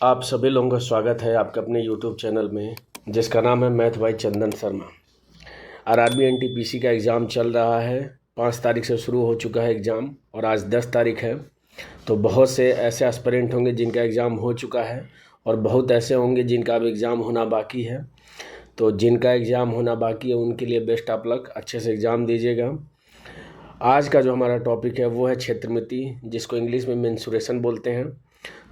आप सभी लोगों का स्वागत है आपके अपने YouTube चैनल में, जिसका नाम है मैथ बाय चंदन शर्मा। आरआरबी एनटीपीसी का एग्ज़ाम चल रहा है। 5 तारीख से शुरू हो चुका है एग्ज़ाम और आज 10 तारीख है। तो बहुत से ऐसे एस्पिरेंट होंगे जिनका एग्ज़ाम हो चुका है और बहुत ऐसे होंगे जिनका अब एग्ज़ाम होना बाकी है। तो जिनका एग्ज़ाम होना बाकी है उनके लिए बेस्ट ऑफ लक, अच्छे से एग्ज़ाम दीजिएगा। आज का जो हमारा टॉपिक है वो है क्षेत्रमिति, जिसको इंग्लिश में मेंसुरेशन बोलते हैं।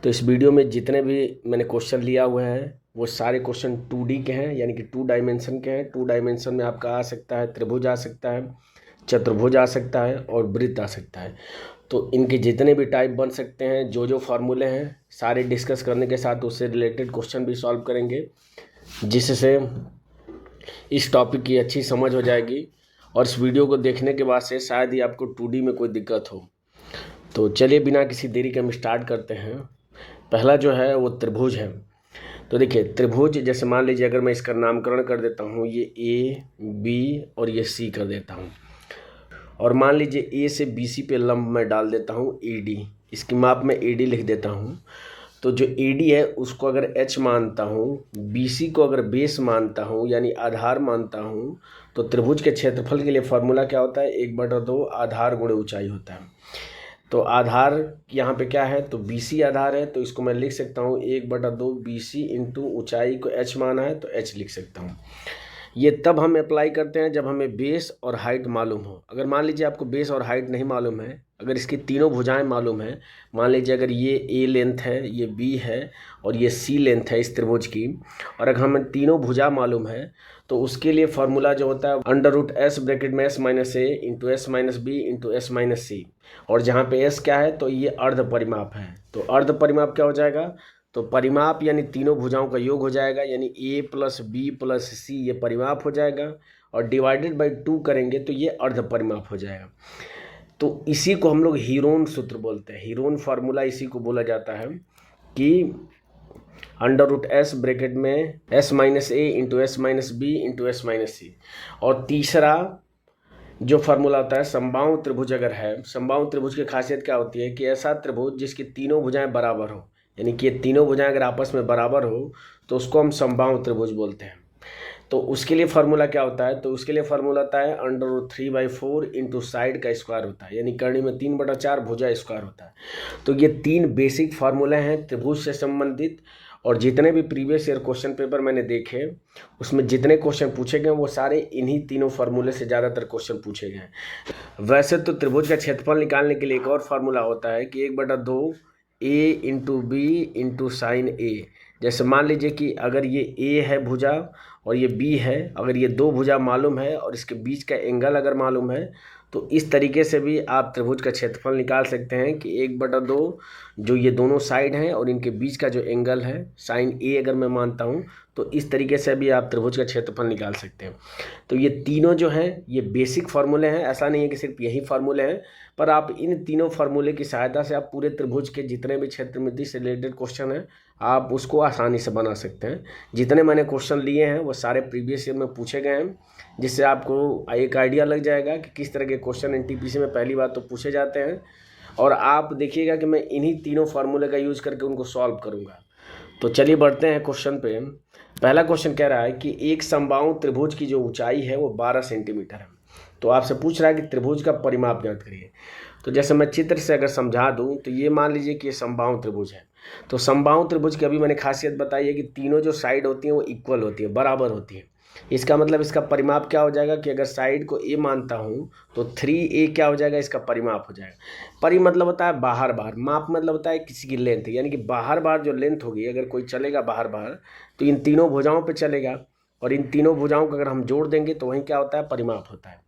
तो इस वीडियो में जितने भी मैंने क्वेश्चन लिया हुआ है वो सारे क्वेश्चन 2D के हैं, यानी कि 2 डायमेंशन के हैं। 2 डायमेंशन में आपका आ सकता है त्रिभुज, आ सकता है चतुर्भुज, आ सकता है और वृत्त आ सकता है। तो इनके जितने भी टाइप बन सकते हैं, जो फार्मूले हैं, सारे डिस्कस करने के साथ उससे रिलेटेड क्वेश्चन भी सॉल्व करेंगे, जिससे इस टॉपिक की अच्छी समझ हो जाएगी। और इस वीडियो को देखने के बाद से शायद ही आपको 2D में कोई दिक्कत हो। तो चलिए बिना किसी देरी के हम स्टार्ट करते हैं। पहला जो है वो त्रिभुज है। तो देखिए त्रिभुज, जैसे मान लीजिए अगर मैं इसका नामकरण कर देता हूँ, ये ए, बी और ये सी कर देता हूँ, और मान लीजिए ए से बी सी पे लंब मैं डाल देता हूँ ए डी, इसकी माप में ए डी लिख देता हूँ। तो जो ए डी है उसको अगर एच मानता हूँ, बी सी को अगर बेस मानता हूँ यानी आधार मानता हूँ, तो त्रिभुज के क्षेत्रफल के लिए फॉर्मूला क्या होता है, 1/2 आधार गुणे ऊंचाई होता है। तो आधार यहाँ पे क्या है, तो BC आधार है, तो इसको मैं लिख सकता हूँ 1/2 BC इंटू ऊँचाई को h माना है तो h लिख सकता हूँ। ये तब हम अप्लाई करते हैं जब हमें बेस और हाइट मालूम हो। अगर मान लीजिए आपको बेस और हाइट नहीं मालूम है, अगर इसकी तीनों भुजाएं मालूम है, मान लीजिए अगर ये A लेंथ है, ये B है और ये C लेंथ है इस त्रिभुज की, और अगर हमें तीनों भुजा मालूम है तो उसके लिए फॉर्मूला जो होता है √S ब्रैकेट में S minus A into S minus B into S minus C। और जहाँ पे S क्या है, तो ये अर्ध परिमाप है। तो अर्ध परिमाप क्या हो जाएगा, तो परिमाप यानी तीनों भुजाओं का योग हो जाएगा, यानी A plus B plus C ये परिमाप हो जाएगा, और डिवाइडेड बाई 2 करेंगे तो ये अर्ध परिमाप हो जाएगा। तो इसी को हम लोग हीरोन सूत्र बोलते हैं। हीरोन फार्मूला इसी को बोला जाता है कि √S ब्रैकेट में S minus A into S minus B into S minus C। और तीसरा जो फार्मूला होता है समबाहु त्रिभुज अगर है, समबाहु त्रिभुज की खासियत क्या होती है कि ऐसा त्रिभुज जिसकी तीनों भुजाएं बराबर हो, यानी कि ये तीनों भुजाएं अगर आपस में बराबर हो तो उसको हम समबाहु त्रिभुज बोलते हैं। तो उसके लिए फार्मूला क्या होता है, तो उसके लिए फार्मूला होता है √3/4 इंटू साइड का स्क्वायर होता है, यानी कर्ण में 3/4 भुजा स्क्वायर होता है। तो ये 3 बेसिक फार्मूले हैं त्रिभुज से संबंधित। और जितने भी प्रीवियस ईयर क्वेश्चन पेपर मैंने देखे उसमें जितने क्वेश्चन पूछे गए वो सारे इन्हीं तीनों फार्मूले से ज़्यादातर क्वेश्चन पूछे गए। वैसे तो त्रिभुज का क्षेत्रफल निकालने के लिए एक और फार्मूला होता है कि 1/2 A into B into sine A. जैसे मान लीजिए कि अगर ये A है भुजा और ये B है, अगर ये दो भुजा मालूम है और इसके बीच का एंगल अगर मालूम है, तो इस तरीके से भी आप त्रिभुज का क्षेत्रफल निकाल सकते हैं कि 1/2 जो ये दोनों साइड हैं और इनके बीच का जो एंगल है साइन A अगर मैं मानता हूँ, तो इस तरीके से भी आप त्रिभुज का क्षेत्रफल निकाल सकते हैं। तो ये तीनों जो हैं ये बेसिक फार्मूले हैं, ऐसा नहीं है कि सिर्फ यही फार्मूले हैं, पर आप इन तीनों फार्मूले की सहायता से आप पूरे त्रिभुज के जितने भी क्षेत्रमिति से रिलेटेड क्वेश्चन हैं आप उसको आसानी से बना सकते हैं। जितने मैंने क्वेश्चन लिए हैं वो सारे प्रीवियस ईयर में पूछे गए हैं, जिससे आपको एक आइडिया लग जाएगा कि किस तरह के क्वेश्चन एनटीपीसी में पहली बार तो पूछे जाते हैं। और आप देखिएगा कि मैं इन्हीं तीनों फार्मूले का यूज़ करके उनको सॉल्व करूँगा। तो चलिए बढ़ते हैं क्वेश्चन पे। पहला क्वेश्चन कह रहा है कि एक समबाहु त्रिभुज की जो ऊंचाई है वो 12 सेंटीमीटर है। तो आपसे पूछ रहा है कि त्रिभुज का परिमाप ज्ञात करिए। तो जैसे मैं चित्र से अगर समझा दूं तो ये मान लीजिए कि ये समबाहु त्रिभुज है। तो समबाहु त्रिभुज की अभी मैंने खासियत बताई है कि तीनों जो साइड होती हैं वो इक्वल होती है, बराबर होती है। इसका मतलब इसका परिमाप क्या हो जाएगा कि अगर साइड को A मानता हूँ तो 3A क्या हो जाएगा, इसका परिमाप हो जाएगा। परि मतलब होता है बाहर बाहर, माप मतलब होता है किसी की लेंथ, यानी कि बाहर बाहर जो लेंथ होगी, अगर कोई चलेगा बाहर बाहर तो इन तीनों भुजाओं पे चलेगा, और इन तीनों भुजाओं को अगर हम जोड़ देंगे तो वहीं क्या होता है, परिमाप होता है।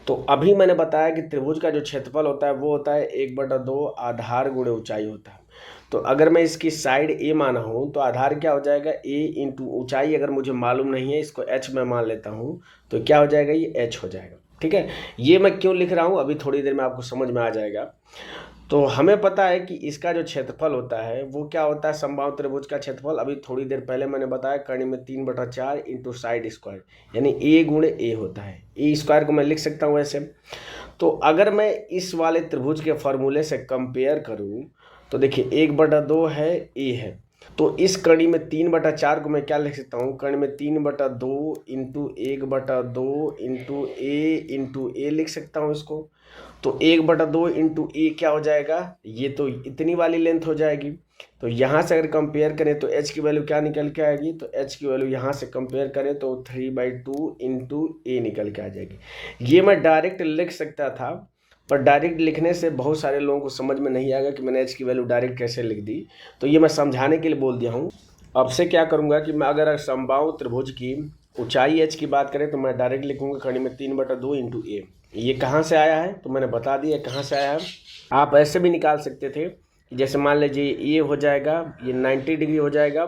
तो अभी मैंने बताया कि त्रिभुज का जो क्षेत्रफल होता है वो होता है 1/2 आधार गुणे ऊंचाई होता है। तो अगर मैं इसकी साइड A माना हूँ तो आधार क्या हो जाएगा, A इंटू ऊँचाई अगर मुझे मालूम नहीं है, इसको H में मान लेता हूँ, तो क्या हो जाएगा, ये H हो जाएगा। ठीक है, ये मैं क्यों लिख रहा हूँ अभी थोड़ी देर में आपको समझ में आ जाएगा। तो हमें पता है कि इसका जो क्षेत्रफल होता है वो क्या होता है, समबाहु त्रिभुज का क्षेत्रफल अभी थोड़ी देर पहले मैंने बताया कर्ण में 3/4 इंटू साइड स्क्वायर, यानी A गुणे A होता है। A स्क्वायर को मैं लिख सकता हूँ ऐसे। तो अगर मैं इस वाले त्रिभुज के फॉर्मूले से कंपेयर करूँ तो देखिए 1/2 है ए है, तो इस कड़ी में 3/4 को मैं क्या लिख सकता हूँ, कड़ी में 3/2 इंटू 1/2 इंटू ए लिख सकता हूँ इसको। तो 1/2 इंटू ए क्या हो जाएगा, ये तो इतनी वाली लेंथ हो जाएगी। तो यहाँ से अगर कंपेयर करें तो एच की वैल्यू क्या निकल के आएगी, तो एच की वैल्यू यहाँ से कंपेयर करें तो 3/2 इंटू ए निकल के आ जाएगी। ये मैं डायरेक्ट लिख सकता था, पर डायरेक्ट लिखने से बहुत सारे लोगों को समझ में नहीं आएगा कि मैंने एच की वैल्यू डायरेक्ट कैसे लिख दी, तो ये मैं समझाने के लिए बोल दिया हूँ। अब से क्या करूँगा कि मैं अगर समबाहु त्रिभुज की ऊंचाई एच की बात करें तो मैं डायरेक्ट लिखूँगा कड़ी में 3/2 इंटू ए। ये कहाँ से आया है तो मैंने बता दिया कहाँ से आया है। आप ऐसे भी निकाल सकते थे, जैसे मान लीजिए ये हो जाएगा, ये 90 डिग्री हो जाएगा,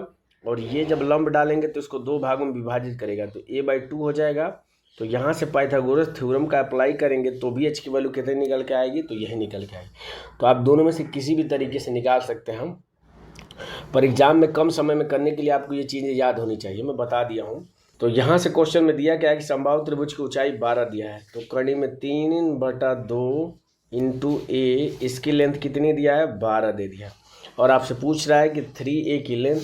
और ये जब लंब डालेंगे तो इसको 2 भागों में विभाजित करेगा तो a/2 हो जाएगा। तो यहाँ से पाइथागोरस थ्योरम का अप्लाई करेंगे तो भी एच की वैल्यू कितने निकल के आएगी, तो यही निकल के आएगी। तो आप दोनों में से किसी भी तरीके से निकाल सकते हैं हम, पर एग्जाम में कम समय में करने के लिए आपको ये चीज़ें याद होनी चाहिए, मैं बता दिया हूँ। तो यहाँ से क्वेश्चन में दिया क्या है कि समबाहु त्रिभुज की ऊंचाई 12 दिया है, तो कड़ी में 3/2 इंटू ए, इसकी लेंथ कितनी दिया है, 12 दे दिया। और आपसे पूछ रहा है कि 3a की लेंथ,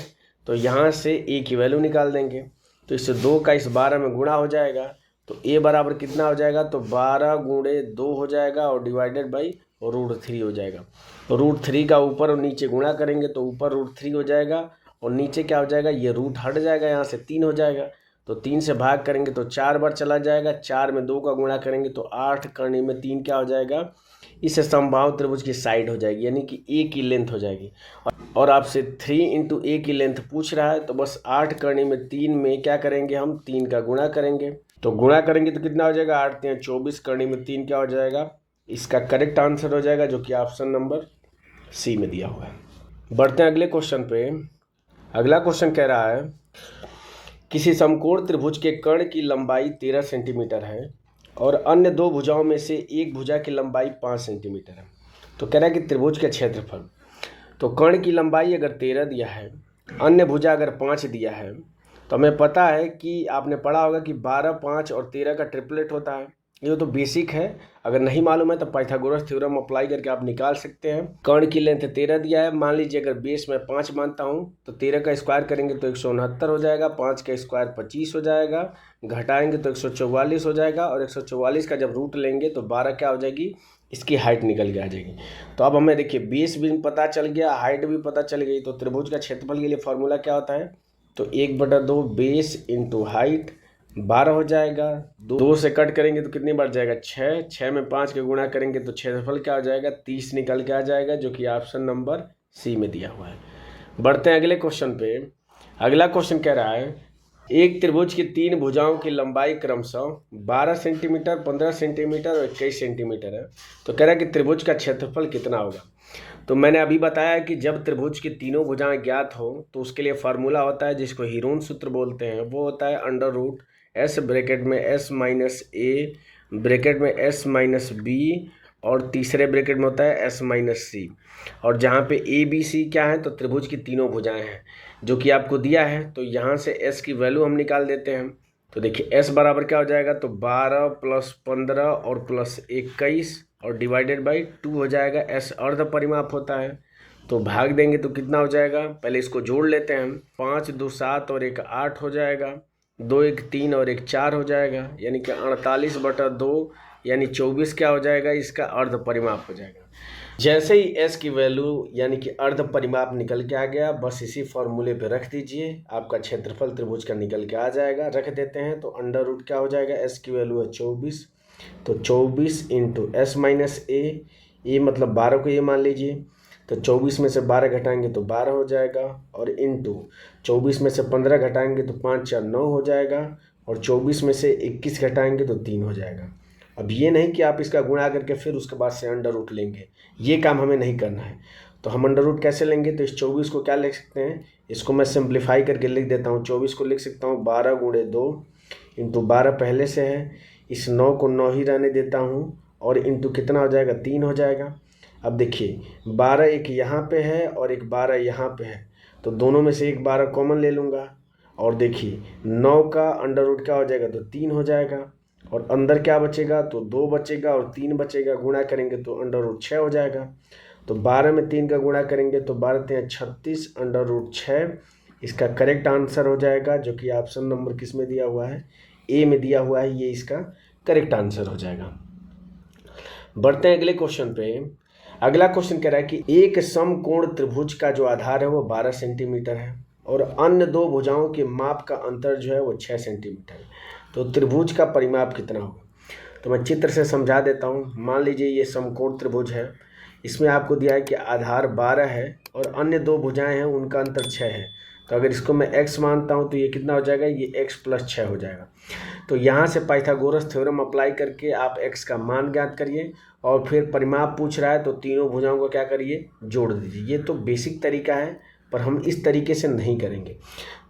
तो यहाँ से a की वैल्यू निकाल देंगे, तो इससे 2 का इस 12 में गुणा हो जाएगा, तो a बराबर कितना हो जाएगा, तो 12 गुणे 2 हो जाएगा और डिवाइडेड बाई √3 हो जाएगा। तो √3 का ऊपर और नीचे गुणा करेंगे तो ऊपर √3 हो जाएगा और नीचे क्या हो जाएगा, ये रूट हट जाएगा, यहाँ से 3 हो जाएगा। तो 3 से भाग करेंगे तो 4 बार चला जाएगा, 4 में 2 का गुणा करेंगे तो 8 करने में 3 क्या हो जाएगा, इससे समबाहु त्रिभुज की साइड हो जाएगी, यानी कि ए की लेंथ हो जाएगी। और आपसे 3 इंटू ए की लेंथ पूछ रहा है, तो बस 8 करने में 3 में क्या करेंगे, हम 3 का गुणा करेंगे, तो गुणा करेंगे तो कितना हो जाएगा, 8 3 24 करने में 3 क्या हो जाएगा, इसका करेक्ट आंसर हो जाएगा, जो कि ऑप्शन नंबर सी में दिया हुआ है। बढ़ते हैं अगले क्वेश्चन पे। अगला क्वेश्चन कह रहा है किसी समकोण त्रिभुज के कर्ण की लंबाई 13 सेंटीमीटर है और अन्य 2 भुजाओं में से एक भुजा की लंबाई 5 सेंटीमीटर है। तो कह रहा है कि त्रिभुज का क्षेत्रफल, तो कर्ण की लंबाई अगर 13 दिया है, अन्य भुजा अगर 5 दिया है, तो हमें पता है कि आपने पढ़ा होगा कि 12, 5 और 13 का ट्रिपलेट होता है। ये तो बेसिक है, अगर नहीं मालूम है तो पाइथागोरस थ्योरम अप्लाई करके आप निकाल सकते हैं। कर्ण की लेंथ 13 दिया है, मान लीजिए अगर बेस में 5 मानता हूँ तो 13 का स्क्वायर करेंगे तो 169 हो जाएगा, 5 का स्क्वायर 25 हो जाएगा, घटाएंगे तो 144 हो जाएगा, और 144 का जब रूट लेंगे तो 12 क्या हो जाएगी, इसकी हाइट निकल के आ जाएगी। तो अब हमें देखिए बेस भी पता चल गया, हाइट भी पता चल गई, तो त्रिभुज का क्षेत्रफल के लिए फॉर्मूला क्या होता है, तो 1/2 बेस इंटू हाइट 12 हो जाएगा। 2 से कट करेंगे तो कितनी बार जाएगा, 6, 6 में 5 के गुणा करेंगे तो क्षेत्रफल क्या हो जाएगा, 30 निकल के आ जाएगा, जो कि ऑप्शन नंबर सी में दिया हुआ है। बढ़ते हैं अगले क्वेश्चन पे। अगला क्वेश्चन कह रहा है एक त्रिभुज की 3 भुजाओं की लंबाई क्रमशः 12 सेंटीमीटर, 15 सेंटीमीटर और 21 सेंटीमीटर है। तो कह रहा है कि त्रिभुज का क्षेत्रफल कितना होगा। तो मैंने अभी बताया कि जब त्रिभुज की तीनों भुजाएं ज्ञात हो तो उसके लिए फार्मूला होता है जिसको हीरोन सूत्र बोलते हैं, वो होता है √S ब्रैकेट में S माइनस ए ब्रैकेट में S माइनस बी और तीसरे ब्रैकेट में होता है S माइनस सी। और जहाँ पे ABC क्या है, तो त्रिभुज की तीनों भुजाएं हैं जो कि आपको दिया है, तो यहाँ से S की वैल्यू हम निकाल देते हैं। तो देखिए S बराबर क्या हो जाएगा, तो 12 + 15 और +21 और डिवाइडेड बाई 2 हो जाएगा। S अर्ध परिमाप होता है, तो भाग देंगे तो कितना हो जाएगा, पहले इसको जोड़ लेते हैं हम, 5 2 7 और 1 8 हो जाएगा, 2 1 3 और 1 4 हो जाएगा, यानी कि 48/2 यानी 24 क्या हो जाएगा, इसका अर्ध परिमाप हो जाएगा। जैसे ही S की वैल्यू यानी कि अर्ध परिमाप निकल के आ गया, बस इसी फॉर्मूले पे रख दीजिए, आपका क्षेत्रफल त्रिभुज का निकल के आ जाएगा। रख देते हैं तो अंडर क्या हो जाएगा, S की वैल्यू है 24, तो 24 इंटू S माइनस ए मतलब 12 को ये मान लीजिए, तो 24 में से 12 घटाएंगे तो 12 हो जाएगा, और इंटू 24 में से 15 घटाएंगे तो 5 4 9 हो जाएगा, और 24 में से 21 घटाएंगे तो 3 हो जाएगा। अब ये नहीं कि आप इसका गुणा करके फिर उसके बाद से अंडर लेंगे, ये काम हमें नहीं करना है। तो हम अंडर कैसे लेंगे, तो इस 24 को क्या लिख सकते हैं, इसको मैं सिंप्लीफाई करके लिख देता हूँ। 24 को लिख सकता हूँ 12 गुणे 2 इंटू 12 पहले से है, इस 9 को 9 ही रहने देता हूँ, और इंटू कितना हो जाएगा, 3 हो जाएगा। अब देखिए 12 एक यहाँ पे है और एक 12 यहाँ पे है, तो दोनों में से एक 12 कॉमन ले लूँगा, और देखिए 9 का अंडर क्या हो जाएगा, तो 3 हो जाएगा, और अंदर क्या बचेगा, तो 2 बचेगा और 3 बचेगा, गुणा करेंगे तो अंडर 6 हो जाएगा। तो 12 में 3 का गुणा करेंगे तो 12 × 36 √6 इसका करेक्ट आंसर हो जाएगा, जो कि ऑप्शन नंबर किस में दिया हुआ है, ए में दिया हुआ है, ये इसका करेक्ट आंसर हो जाएगा। बढ़ते हैं अगले क्वेश्चन पे। अगला क्वेश्चन कह रहा है कि एक समकोण त्रिभुज का जो आधार है वो 12 सेंटीमीटर है और अन्य दो भुजाओं के माप का अंतर जो है वो 6 सेंटीमीटर है, तो त्रिभुज का परिमाप कितना होगा। तो मैं चित्र से समझा देता हूँ। मान लीजिए ये समकोण त्रिभुज है, इसमें आपको दिया है कि आधार 12 है और अन्य दो भुजाएं हैं उनका अंतर 6 है। तो अगर इसको मैं x मानता हूँ तो ये कितना हो जाएगा, ये x + 6 हो जाएगा। तो यहाँ से पाइथागोरस थ्योरम अप्लाई करके आप x का मान ज्ञात करिए और फिर परिमाप पूछ रहा है तो तीनों भुजाओं को क्या करिए, जोड़ दीजिए। ये तो बेसिक तरीका है, पर हम इस तरीके से नहीं करेंगे।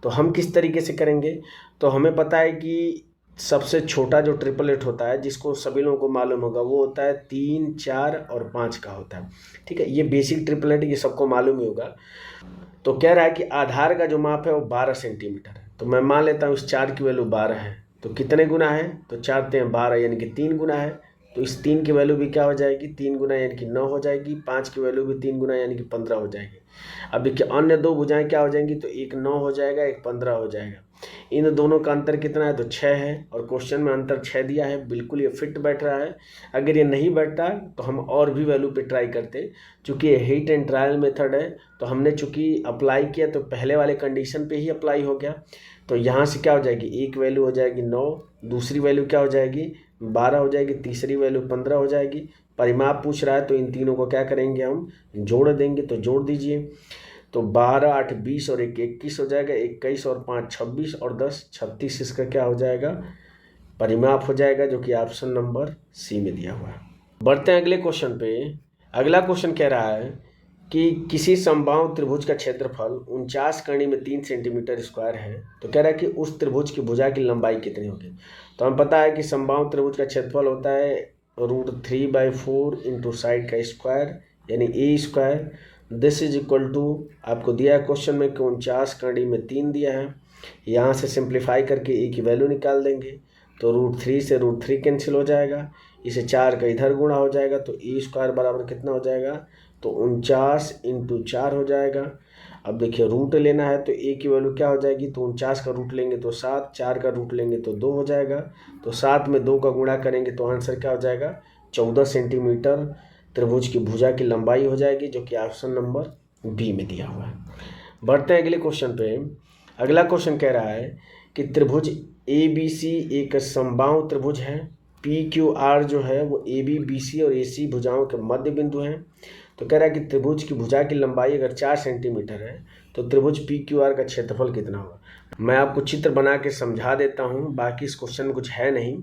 तो हम किस तरीके से करेंगे, तो हमें पता है कि सबसे छोटा जो ट्रिपलेट होता है, जिसको सभी लोगों को मालूम होगा, वो होता है 3, 4 और 5 का होता है। ठीक है, ये बेसिक ट्रिपलेट ये सबको मालूम ही होगा। तो कह रहा है कि आधार का जो माप है वो 12 सेंटीमीटर है। तो मैं मान लेता हूँ इस 4 की वैल्यू 12 है, तो कितने गुना है, तो 4 × 12 यानी कि 3 गुना है। तो इस 3 की वैल्यू भी क्या हो जाएगी, 3 गुना यानी कि 9 हो जाएगी। 5 की वैल्यू भी 3 गुना यानी कि 15 हो जाएगी। अब देखिए अन्य दो भुजाएं क्या हो जाएंगी, तो एक 9 हो जाएगा, एक 15 हो जाएगा। इन दोनों का अंतर कितना है, तो 6 है और क्वेश्चन में अंतर 6 दिया है, बिल्कुल ये फिट बैठ रहा है। अगर ये नहीं बैठता तो हम और भी वैल्यू पे ट्राई करते। चूँकि ये हिट एंड ट्रायल मेथड है तो हमने चूँकि अप्लाई किया तो पहले वाले कंडीशन पे ही अप्लाई हो गया। तो यहाँ से क्या हो जाएगी, एक वैल्यू हो जाएगी 9, दूसरी वैल्यू क्या हो जाएगी 12 हो जाएगी, तीसरी वैल्यू 15 हो जाएगी। परिमाप पूछ रहा है तो इन तीनों को क्या करेंगे, हम जोड़ देंगे। तो जोड़ दीजिए, तो 12, 8, 20 और 1, 21 हो जाएगा। 21 और 5, 26 और 10, 36 इसका क्या हो जाएगा, परिमाप हो जाएगा, जो कि ऑप्शन नंबर सी में दिया हुआ है। बढ़ते हैं अगले क्वेश्चन पे। अगला क्वेश्चन कह रहा है कि किसी समबाहु त्रिभुज का क्षेत्रफल 49 कर्ण में 3 सेंटीमीटर स्क्वायर है। तो कह रहा है कि उस त्रिभुज की भुजा की लंबाई कितनी होगी। तो हमें पता है कि समबाहु त्रिभुज का क्षेत्रफल होता है √3/4 इंटू साइड का स्क्वायर यानी a²। This is equal to, आपको दिया है क्वेश्चन में कि 49 कर्ण में 3 दिया है। यहाँ से सिंप्लीफाई करके a की वैल्यू निकाल देंगे तो √3 से √3 कैंसिल हो जाएगा। इसे 4 का इधर गुणा हो जाएगा तो a² बराबर कितना हो जाएगा, तो 49 × 4 हो जाएगा। अब देखिए रूट लेना है तो a की वैल्यू क्या हो जाएगी, तो 49 का रूट लेंगे तो 7, 4 का रूट लेंगे तो 2 हो जाएगा। तो 7 में 2 का गुणा करेंगे तो आंसर क्या हो जाएगा, 14 सेंटीमीटर त्रिभुज की भुजा की लंबाई हो जाएगी, जो कि ऑप्शन नंबर बी में दिया हुआ है। बढ़ते हैं अगले क्वेश्चन पे। अगला क्वेश्चन कह रहा है कि त्रिभुज ABC एक समबाहु त्रिभुज है। PQR जो है वो AB, BC और AC भुजाओं के मध्य बिंदु हैं। तो कह रहा है कि त्रिभुज की भुजा की लंबाई अगर 4 सेंटीमीटर है तो त्रिभुज PQR का क्षेत्रफल कितना होगा। मैं आपको चित्र बना के समझा देता हूँ, बाकी इस क्वेश्चन में कुछ है नहीं।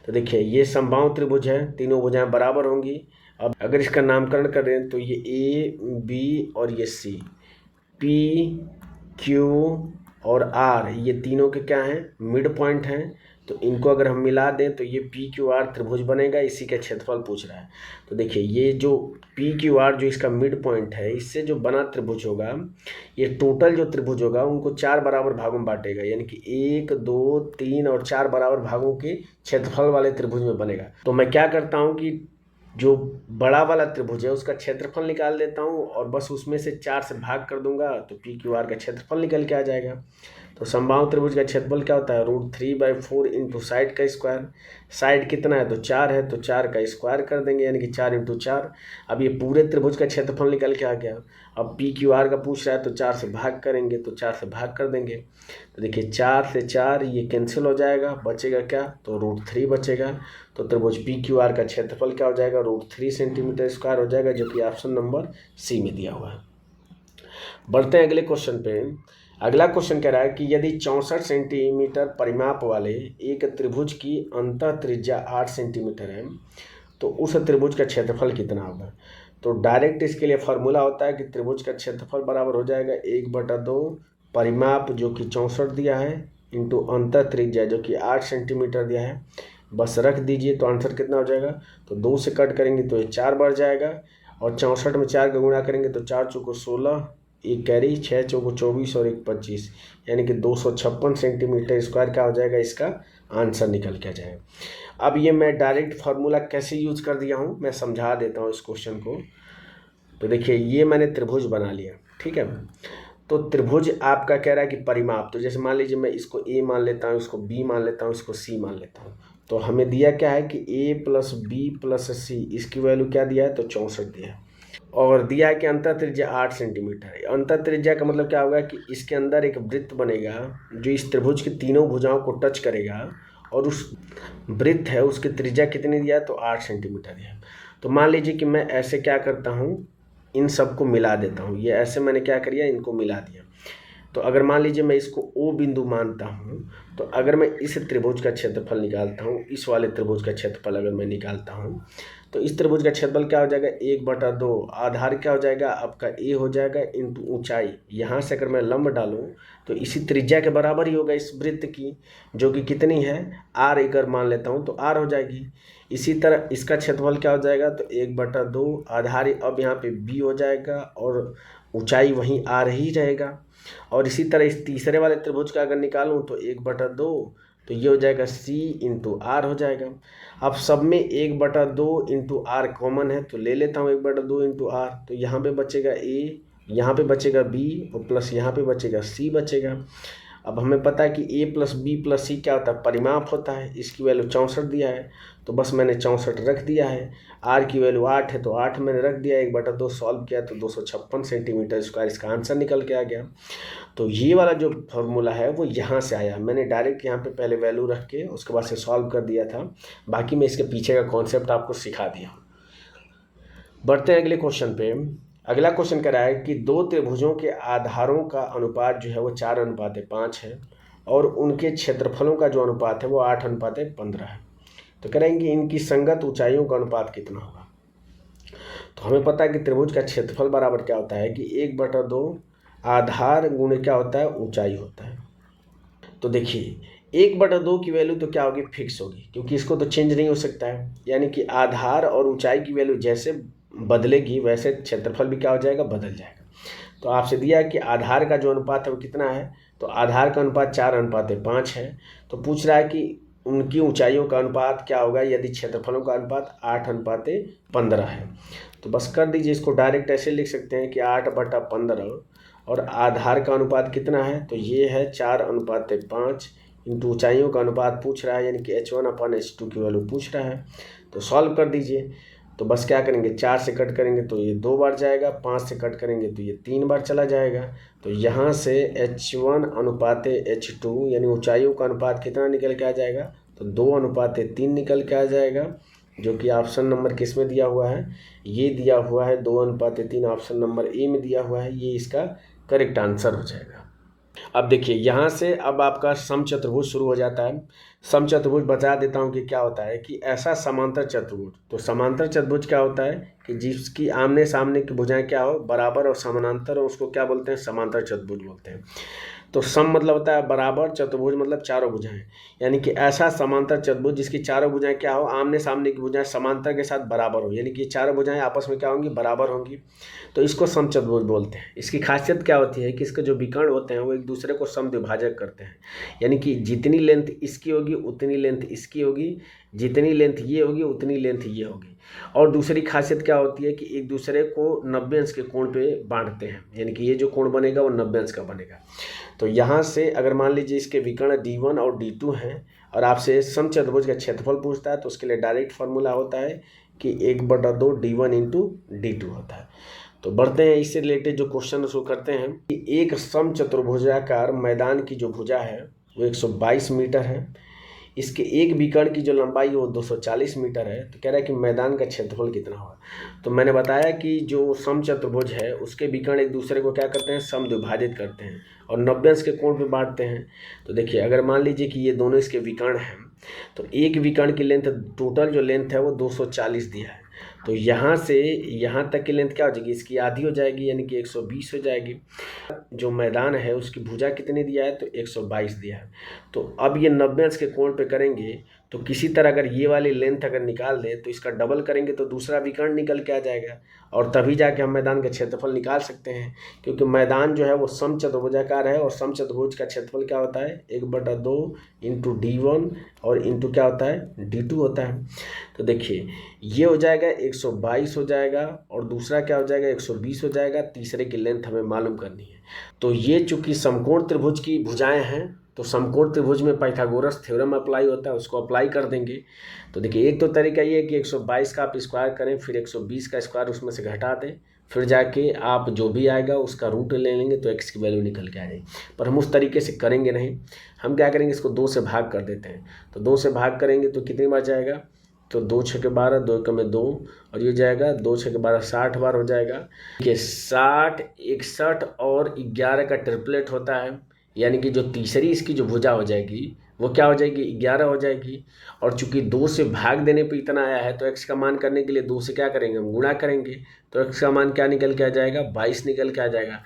तो देखिए ये समबाहु त्रिभुज है, तीनों भुजाएं बराबर होंगी। अब अगर इसका नामकरण करें तो ये A, B और ये C, P, Q और R ये तीनों के क्या हैं, मिड पॉइंट हैं। तो इनको अगर हम मिला दें तो ये PQR त्रिभुज बनेगा। इसी का क्षेत्रफल पूछ रहा है। तो देखिए ये जो PQR जो इसका मिड पॉइंट है, इससे जो बना त्रिभुज होगा, ये टोटल जो त्रिभुज होगा उनको 4 बराबर भागों में बांटेगा, यानी कि 1, 2, 3 और 4 बराबर भागों के क्षेत्रफल वाले त्रिभुज में बनेगा। तो मैं क्या करता हूँ कि जो बड़ा वाला त्रिभुज है उसका क्षेत्रफल निकाल देता हूँ और बस उसमें से 4 से भाग कर दूंगा तो PQR का क्षेत्रफल निकल के आ जाएगा। तो समबाहु त्रिभुज का क्षेत्रफल क्या होता है, √3/4 इंटू साइड का स्क्वायर। साइड कितना है, तो 4 है, तो 4 का स्क्वायर कर देंगे यानी कि 4 × 4। अब ये पूरे त्रिभुज का क्षेत्रफल निकल के आ गया। अब PQR का पूछ रहा है तो 4 से भाग करेंगे तो 4 से भाग कर देंगे। तो देखिए 4 से 4 ये कैंसिल हो जाएगा, बचेगा क्या, तो √3 बचेगा। तो त्रिभुज PQR का क्षेत्रफल क्या हो जाएगा, √3 सेंटीमीटर स्क्वायर हो जाएगा, जो कि ऑप्शन नंबर सी में दिया हुआ है। बढ़ते हैं अगले क्वेश्चन पे। अगला क्वेश्चन कह रहा है कि यदि 64 सेंटीमीटर परिमाप वाले एक त्रिभुज की अंतः त्रिज्या 8 सेंटीमीटर है तो उस त्रिभुज का क्षेत्रफल कितना होगा। तो डायरेक्ट इसके लिए फार्मूला होता है कि त्रिभुज का क्षेत्रफल बराबर हो जाएगा 1/2 परिमाप जो कि 64 दिया है इंटू अंतः त्रिज्या जो कि 8 सेंटीमीटर दिया है, बस रख दीजिए। तो आंसर कितना हो जाएगा, तो 2 से कट करेंगे तो ये 4 बढ़ जाएगा और 64 में 4 का गुणा करेंगे तो 4 चौको 16, एक कैरी, 6 चौको 24 और 1 25, यानी कि 256 सेंटीमीटर स्क्वायर क्या हो जाएगा, इसका आंसर निकल के आ जाएगा। अब ये मैं डायरेक्ट फार्मूला कैसे यूज कर दिया हूँ मैं समझा देता हूँ इस क्वेश्चन को। तो देखिए ये मैंने त्रिभुज बना लिया, ठीक है। तो त्रिभुज आपका कह रहा है कि परिमाप, तो जैसे मान लीजिए मैं इसको ए मान लेता हूँ, इसको बी मान लेता हूँ, इसको सी मान लेता हूँ। तो हमें दिया क्या है कि ए प्लस बी प्लस सी, इसकी वैल्यू क्या दिया है, तो 64 दिया है। और दिया है कि अंतर त्रिज्या 8 सेंटीमीटर है। अंतर त्रिज्या का मतलब क्या होगा कि इसके अंदर एक वृत्त बनेगा जो इस त्रिभुज की तीनों भुजाओं को टच करेगा, और उस वृत्त है उसकी त्रिज्या कितनी दिया है, तो 8 सेंटीमीटर है। तो मान लीजिए कि मैं ऐसे क्या करता हूँ, इन सबको मिला देता हूँ। ये ऐसे मैंने क्या किया, इनको मिला दिया। तो अगर मान लीजिए मैं इसको ओ बिंदु मानता हूँ, तो अगर मैं इस त्रिभुज का क्षेत्रफल निकालता हूँ, इस वाले त्रिभुज का क्षेत्रफल अगर मैं निकालता हूँ, तो इस त्रिभुज का क्षेत्रफल क्या हो जाएगा, 1/2। आधार क्या हो जाएगा आपका, ए हो जाएगा, इंटू ऊंचाई। यहाँ से अगर मैं लंब डालूँ तो इसी त्रिज्या के बराबर ही होगा इस वृत्त की, जो कि कितनी है, आर अगर मान लेता हूँ तो आर हो जाएगी। इसी तरह इसका क्षेत्रफल क्या हो जाएगा, तो 1/2। आधार अब यहाँ पे बी हो जाएगा और ऊंचाई वहीं आर ही रहेगा। और इसी तरह इस तीसरे वाले त्रिभुज का अगर निकालूं तो 1/2, तो ये हो जाएगा सी इंटू आर हो जाएगा। अब सब में 1/2 इंटू आर कॉमन है, तो ले लेता हूँ 1/2 इंटू आर। तो यहाँ पे बचेगा ए, यहाँ पे बचेगा बी, और प्लस यहाँ पे बचेगा सी बचेगा। अब हमें पता है कि ए प्लस बी प्लस सी क्या होता है, परिमाप होता है। इसकी वैल्यू 64 दिया है, तो बस मैंने 64 रख दिया है। आर की वैल्यू 8 है, तो 8 मैंने रख दिया। 1/2 सॉल्व किया तो 256 सेंटीमीटर स्क्वायर इसका आंसर निकल के आ गया। तो ये वाला जो फॉर्मूला है वो यहाँ से आया। मैंने डायरेक्ट यहाँ पे पहले वैल्यू रख के उसके बाद से सॉल्व कर दिया था। बाकी मैं इसके पीछे का कॉन्सेप्ट आपको सिखा दिया। बढ़ते हैं अगले क्वेश्चन पे। अगला क्वेश्चन कह रहा है कि दो त्रिभुजों के आधारों का अनुपात जो है वो 4:5 है, और उनके क्षेत्रफलों का जो अनुपात है वो 8:15 है। तो कह रहे हैं कि इनकी संगत ऊंचाइयों का अनुपात कितना होगा। तो हमें पता है कि त्रिभुज का क्षेत्रफल बराबर क्या होता है कि 1/2 आधार गुणे क्या होता है, ऊंचाई होता है। तो देखिए 1/2 की वैल्यू तो क्या होगी, फिक्स होगी, क्योंकि इसको तो चेंज नहीं हो सकता है। यानी कि आधार और ऊंचाई की वैल्यू जैसे बदलेगी वैसे क्षेत्रफल भी क्या हो जाएगा, बदल जाएगा। तो आपसे दिया है कि आधार का जो अनुपात है वो कितना है, तो आधार का अनुपात 4:5 है। तो पूछ रहा है कि उनकी ऊंचाइयों का अनुपात क्या होगा यदि क्षेत्रफलों का अनुपात 8:15 है। तो बस कर दीजिए, इसको डायरेक्ट ऐसे लिख सकते हैं कि 8/15, और आधार का अनुपात कितना है, तो ये है 4:5 इंटू ऊंचाइयों का अनुपात पूछ रहा है, यानी कि h1/h2 की वैल्यू पूछ रहा है। तो सॉल्व कर दीजिए। तो बस क्या करेंगे, 4 से कट करेंगे तो ये 2 बार जाएगा, 5 से कट करेंगे तो ये 3 बार चला जाएगा। तो यहाँ से h1/h2 यानी ऊंचाइयों का अनुपात कितना निकल के आ जाएगा, तो 2:3 निकल के आ जाएगा, जो कि ऑप्शन नंबर किस में दिया हुआ है, ये दिया हुआ है 2:3, ऑप्शन नंबर ए में दिया हुआ है। ये इसका करेक्ट आंसर हो जाएगा। अब देखिए यहाँ से अब आपका समचतुर्भुज शुरू हो जाता है। समचतुर्भुज बता देता हूँ कि क्या होता है कि ऐसा समांतर चतुर्भुज। तो समांतर चतुर्भुज क्या होता है कि जिसकी आमने सामने की भुजाएं क्या हो, बराबर और समानांतर, और उसको क्या बोलते हैं, समांतर चतुर्भुज बोलते हैं। तो सम मतलब होता है बराबर, चतुर्भुज मतलब चारों भुजाएं। यानी कि ऐसा समांतर चतुर्भुज जिसकी चारों भुजाएं क्या हो, आमने सामने की भुजाएं समांतर के साथ बराबर हो, यानी कि चारों भुजाएं आपस में क्या होंगी, बराबर होंगी। तो इसको समचतुर्भुज बोलते हैं। इसकी खासियत क्या होती है कि इसके जो विकर्ण होते हैं वो एक दूसरे को समद्विभाजक करते हैं। यानी कि जितनी लेंथ इसकी होगी उतनी लेंथ इसकी होगी, जितनी लेंथ ये होगी उतनी लेंथ ये होगी। और दूसरी खासियत क्या होती है कि एक दूसरे को 90 अंश के कोण पे बांटते हैं, यानी कि ये जो कोण बनेगा वो 90 अंश का बनेगा। तो यहाँ से अगर मान लीजिए इसके विकर्ण D1 और D2 हैं, और आपसे समचतुर्भुज का क्षेत्रफल पूछता है, तो उसके लिए डायरेक्ट फार्मूला होता है कि 1/2 D1 इंटू D2 होता है। तो बढ़ते हैं इससे रिलेटेड जो क्वेश्चन उसको करते हैं कि एक समचतुर्भुजाकार मैदान की जो भुजा है वो 122 मीटर है, इसके एक विकर्ण की जो लंबाई है वो 240 मीटर है। तो कह रहा है कि मैदान का क्षेत्रफल कितना होगा। तो मैंने बताया कि जो समचतुर्भुज है उसके विकर्ण एक दूसरे को क्या करते हैं, समद्विभाजित करते हैं और 90 अंश के कोण पे बांटते हैं। तो देखिए अगर मान लीजिए कि ये दोनों इसके विकर्ण हैं, तो एक विकर्ण की लेंथ, टोटल जो लेंथ है वो 240 दिया है। तो यहाँ से यहाँ तक की लेंथ क्या हो जाएगी, इसकी आधी हो जाएगी, यानी कि 120 हो जाएगी। जो मैदान है उसकी भुजा कितनी दिया है, तो 122 दिया है। तो अब ये 90 अंश के कोण पे करेंगे तो किसी तरह अगर ये वाली लेंथ अगर निकाल दे तो इसका डबल करेंगे तो दूसरा विकर्ण निकल के आ जाएगा, और तभी जाके हम मैदान का क्षेत्रफल निकाल सकते हैं। क्योंकि मैदान जो है वो समचतुर्भुजाकार है, और समचतुर्भुज का क्षेत्रफल क्या होता है 1/2 इंटू D1 और इंटू क्या होता है D2 होता है। तो देखिए ये हो जाएगा 122 हो जाएगा, और दूसरा क्या हो जाएगा 120 हो जाएगा। तीसरे की लेंथ हमें मालूम करनी है। तो ये चूंकि समकोण त्रिभुज की भुजाएं हैं, तो समकोण त्रिभुज में पाइथागोरस थ्योरम अप्लाई होता है, उसको अप्लाई कर देंगे। तो देखिए एक तो तरीका ये है कि 122 का आप स्क्वायर करें, फिर 120 का स्क्वायर उसमें से घटा दें, फिर जाके आप जो भी आएगा उसका रूट ले लेंगे तो x की वैल्यू निकल के आ जाएगी। पर हम उस तरीके से करेंगे नहीं, हम क्या करेंगे इसको 2 से भाग कर देते हैं। तो 2 से भाग करेंगे तो कितनी बार जाएगा, तो 2 × 6 = 12, 2 × 2 और ये जाएगा 2 × 6 = 12, 60 बार हो जाएगा। देखिए 60, 61 और 11 का ट्रिपलेट होता है, यानी कि जो तीसरी इसकी जो भुजा हो जाएगी वो क्या हो जाएगी 11 हो जाएगी। और चूंकि 2 से भाग देने पे इतना आया है तो x का मान करने के लिए 2 से क्या करेंगे हम गुणा करेंगे, तो x का मान क्या निकल के आ जाएगा 22 निकल के आ जाएगा।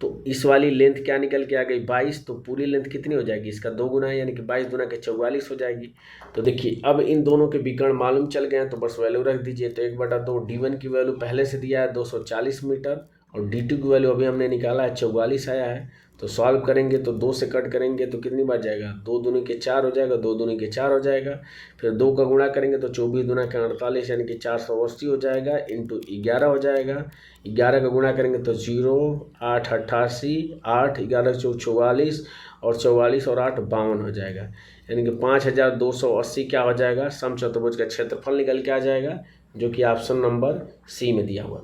तो इस वाली लेंथ क्या निकल के आ गई 22, तो पूरी लेंथ कितनी हो जाएगी इसका 2 गुना, यानी कि 22 दूना के 44 हो जाएगी। तो देखिए अब इन दोनों के विकर्ण मालूम चल गए हैं, तो बस वैल्यू रख दीजिए। तो 1/2 D1 की वैल्यू पहले से दिया है 240 मीटर, और D2 की वैल्यू अभी हमने निकाला है 44 आया है। तो सॉल्व करेंगे तो 2 से कट करेंगे तो कितनी बार जाएगा 2 दूनी के 4 हो जाएगा, 2 दूनी के 4 हो जाएगा। फिर 2 का गुणा करेंगे तो 24 दूना के 48 यानी कि 480 हो जाएगा, इंटू 11 हो जाएगा। 11 का गुणा करेंगे तो 0, 8 88, 8 11 44 और 44 और 8 52 हो जाएगा, यानी कि 5280 क्या हो जाएगा समचतुर्भुज का क्षेत्रफल निकल के आ जाएगा, जो कि ऑप्शन नंबर सी में दिया हुआ।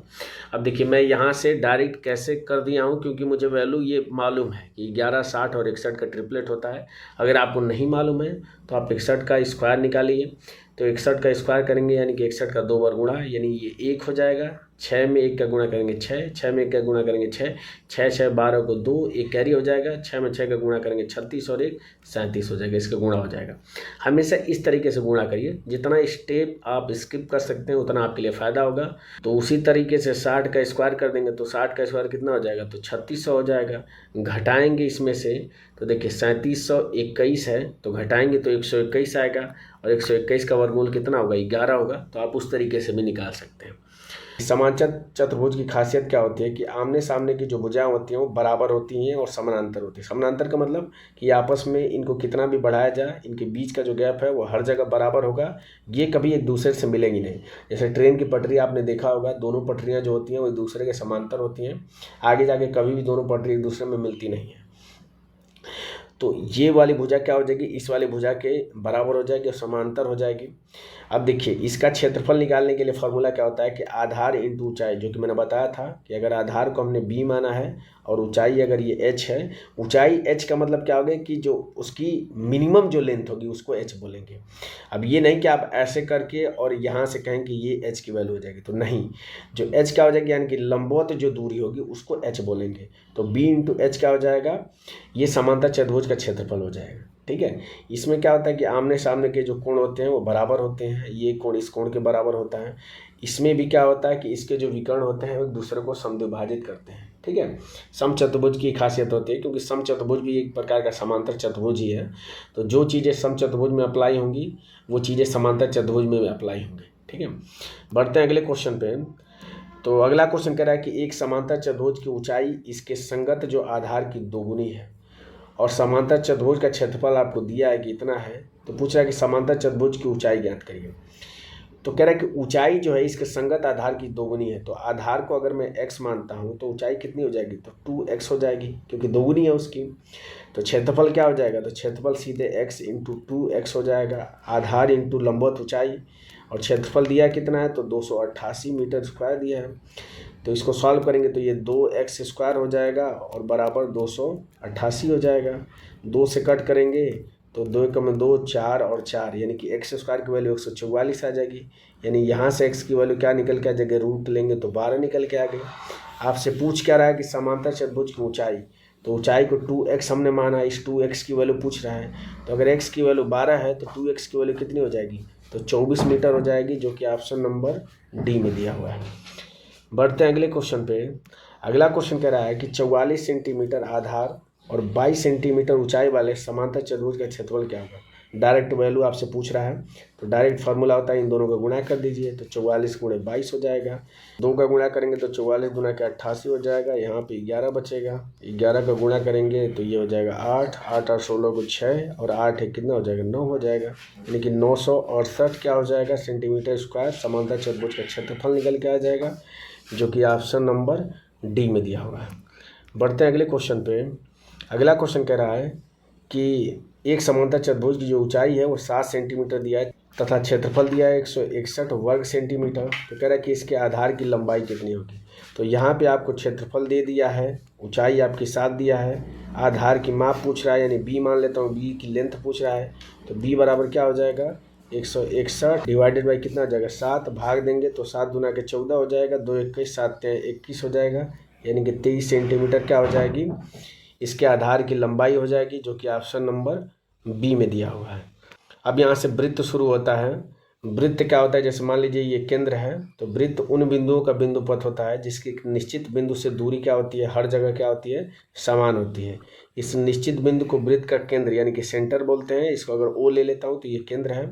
अब देखिए मैं यहाँ से डायरेक्ट कैसे कर दिया हूँ, क्योंकि मुझे वैल्यू ये मालूम है कि 11, 60 और 61 का ट्रिपलेट होता है। अगर आपको नहीं मालूम है तो आप 61 का स्क्वायर निकालिए। तो 61 का स्क्वायर करेंगे यानी कि 61 का 2 बार गुणा, यानी ये 1 हो जाएगा। 6 में 1 का गुणा करेंगे 6, 6 में 1 का गुणा करेंगे 6, 6 6 12 को 2, 1 कैरी हो जाएगा। 6 में 6 का गुणा करेंगे 36 और 1 37 हो जाएगा, इसका गुणा हो जाएगा। हमेशा इस तरीके से गुणा करिए, जितना स्टेप आप स्किप कर सकते हैं उतना आपके लिए फ़ायदा होगा। तो उसी तरीके से 60 का स्क्वायर कर देंगे तो 60 का स्क्वायर कितना हो जाएगा, तो 3600 हो जाएगा। घटाएंगे इसमें से तो देखिए 3721 है, तो घटाएंगे तो 121 आएगा, और 121 का वर्गमूल कितना होगा 11 होगा। तो आप उस तरीके से भी निकाल सकते हैं। समांतर चतुर्भुज की खासियत क्या होती है कि आमने सामने की जो भुजाएं होती हैं वो बराबर होती हैं और समानांतर होती है। समानांतर का मतलब कि आपस में इनको कितना भी बढ़ाया जाए, इनके बीच का जो गैप है वो हर जगह बराबर होगा, ये कभी एक दूसरे से मिलेंगी नहीं। जैसे ट्रेन की पटरी आपने देखा होगा, दोनों पटरियाँ जो होती हैं वो एक दूसरे के समांतर होती हैं, आगे जाके कभी भी दोनों पटरी एक दूसरे में मिलती नहीं है। तो ये वाली भुजा क्या हो जाएगी, इस वाली भुजा के बराबर हो जाएगी और समांतर हो जाएगी। अब देखिए इसका क्षेत्रफल निकालने के लिए फॉर्मूला क्या होता है कि आधार इंटू ऊंचाई, जो कि मैंने बताया था कि अगर आधार को हमने b माना है और ऊंचाई अगर ये h है, ऊंचाई h का मतलब क्या होगा कि जो उसकी मिनिमम जो लेंथ होगी उसको h बोलेंगे। अब ये नहीं कि आप ऐसे करके और यहाँ से कहें कि ये h की वैल्यू हो जाएगी, तो नहीं, जो h क्या हो जाएगी यानी कि लंबवत जो दूरी होगी उसको h बोलेंगे। तो b इंटू h क्या हो जाएगा, ये समांतर चतुर्भुज का क्षेत्रफल हो जाएगा। ठीक है, इसमें क्या होता है कि आमने सामने के जो कोण होते हैं वो बराबर होते हैं, ये कोण इस कोण के बराबर होता है। इसमें भी क्या होता है कि इसके जो विकर्ण होते हैं वो एक दूसरे को समद्विभाजित करते हैं। ठीक है, समचतुर्भुज की खासियत होती है, क्योंकि समचतुर्भुज भी एक प्रकार का समांतर चतुर्भुज ही है। तो जो चीज़ें समचतुर्भुज में अप्लाई होंगी वो चीज़ें समांतर चतुर्भुज में अप्लाई होंगी। ठीक है, बढ़ते हैं अगले क्वेश्चन पे। तो अगला क्वेश्चन कह रहा है कि एक समांतर चतुर्भुज की ऊंचाई इसके संगत जो आधार की दोगुनी है, और समांतर चतुर्भुज का क्षेत्रफल आपको दिया है कि इतना है। तो पूछ रहा है कि समांतर चतुर्भुज की ऊंचाई ज्ञात करिए। तो कह रहा है कि ऊंचाई जो है इसके संगत आधार की दोगुनी है। तो आधार को अगर मैं x मानता हूँ तो ऊंचाई कितनी हो जाएगी, तो 2x हो जाएगी, क्योंकि दोगुनी है उसकी। तो क्षेत्रफल क्या हो जाएगा, तो क्षेत्रफल सीधे x इंटू 2x हो जाएगा, आधार इंटू लंबवत ऊंचाई, और क्षेत्रफल दिया कितना है तो 288 मीटर स्क्वायर दिया है। तो इसको सॉल्व करेंगे तो ये 2x स्क्वायर हो जाएगा और बराबर 288 हो जाएगा। 2 से कट करेंगे तो 2 × 2 4 और 4, यानी कि x स्क्वायर की वैल्यू 144 आ जाएगी। यानी यहाँ से x की वैल्यू क्या निकल के आ जाएगी, रूट लेंगे तो 12 निकल के आ गई। आपसे पूछ क्या रहा है कि समांतर चतुर्भुज की ऊंचाई, तो ऊंचाई को 2x हमने माना, इस 2x की वैल्यू पूछ रहा है। तो अगर x की वैल्यू 12 है तो 2x की वैल्यू कितनी हो जाएगी, तो 24 मीटर हो जाएगी, जो कि ऑप्शन नंबर डी में दिया हुआ है। बढ़ते हैं अगले क्वेश्चन पे। अगला क्वेश्चन कह रहा है कि 44 सेंटीमीटर आधार और 22 सेंटीमीटर ऊंचाई वाले समांतर चतुर्भुज का क्षेत्रफल क्या होगा। डायरेक्ट वैल्यू आपसे पूछ रहा है तो डायरेक्ट फार्मूला होता है इन दोनों का गुणा कर दीजिए तो 44 गुणे 22 हो जाएगा। 2 का गुणा करेंगे तो 44 गुना के 88 हो जाएगा। यहाँ पे 11 बचेगा, 11 का गुणा करेंगे तो ये हो जाएगा 8, 8 और 16 को 6 और 8 है कितना हो जाएगा 9 हो जाएगा, यानी कि 968 क्या हो जाएगा सेंटीमीटर स्क्वायर समांतर चतुर्भुज का क्षेत्रफल निकल के आ जाएगा, जो कि ऑप्शन नंबर डी में दिया हुआ है। बढ़ते हैं अगले क्वेश्चन पे। अगला क्वेश्चन कह रहा है कि एक समांतर चतुर्भुज की जो ऊंचाई है वो 7 सेंटीमीटर दिया है तथा क्षेत्रफल दिया है 161 वर्ग सेंटीमीटर। तो कह रहा है कि इसके आधार की लंबाई कितनी होगी। तो यहाँ पे आपको क्षेत्रफल दे दिया है, ऊंचाई आपकी 7 दिया है, आधार की माप पूछ रहा है यानी बी मान लेता हूँ, बी की लेंथ पूछ रहा है। तो बी बराबर क्या हो जाएगा 161 डिवाइडेड बाई कितना हो जाएगा 7, भाग देंगे तो 7 दूना के 14 हो जाएगा, 2 21 7 21 हो जाएगा, यानी कि 23 सेंटीमीटर क्या हो जाएगी इसके आधार की लंबाई हो जाएगी, जो कि ऑप्शन नंबर बी में दिया हुआ है। अब यहाँ से वृत्त शुरू होता है। वृत्त क्या होता है, जैसे मान लीजिए ये केंद्र है तो वृत्त उन बिंदुओं का बिंदु पथ होता है जिसकी एक निश्चित बिंदु से दूरी क्या होती है, हर जगह क्या होती है, समान होती है। इस निश्चित बिंदु को वृत्त का केंद्र यानी कि सेंटर बोलते हैं। इसको अगर ओ ले लेता हूँ तो ये केंद्र है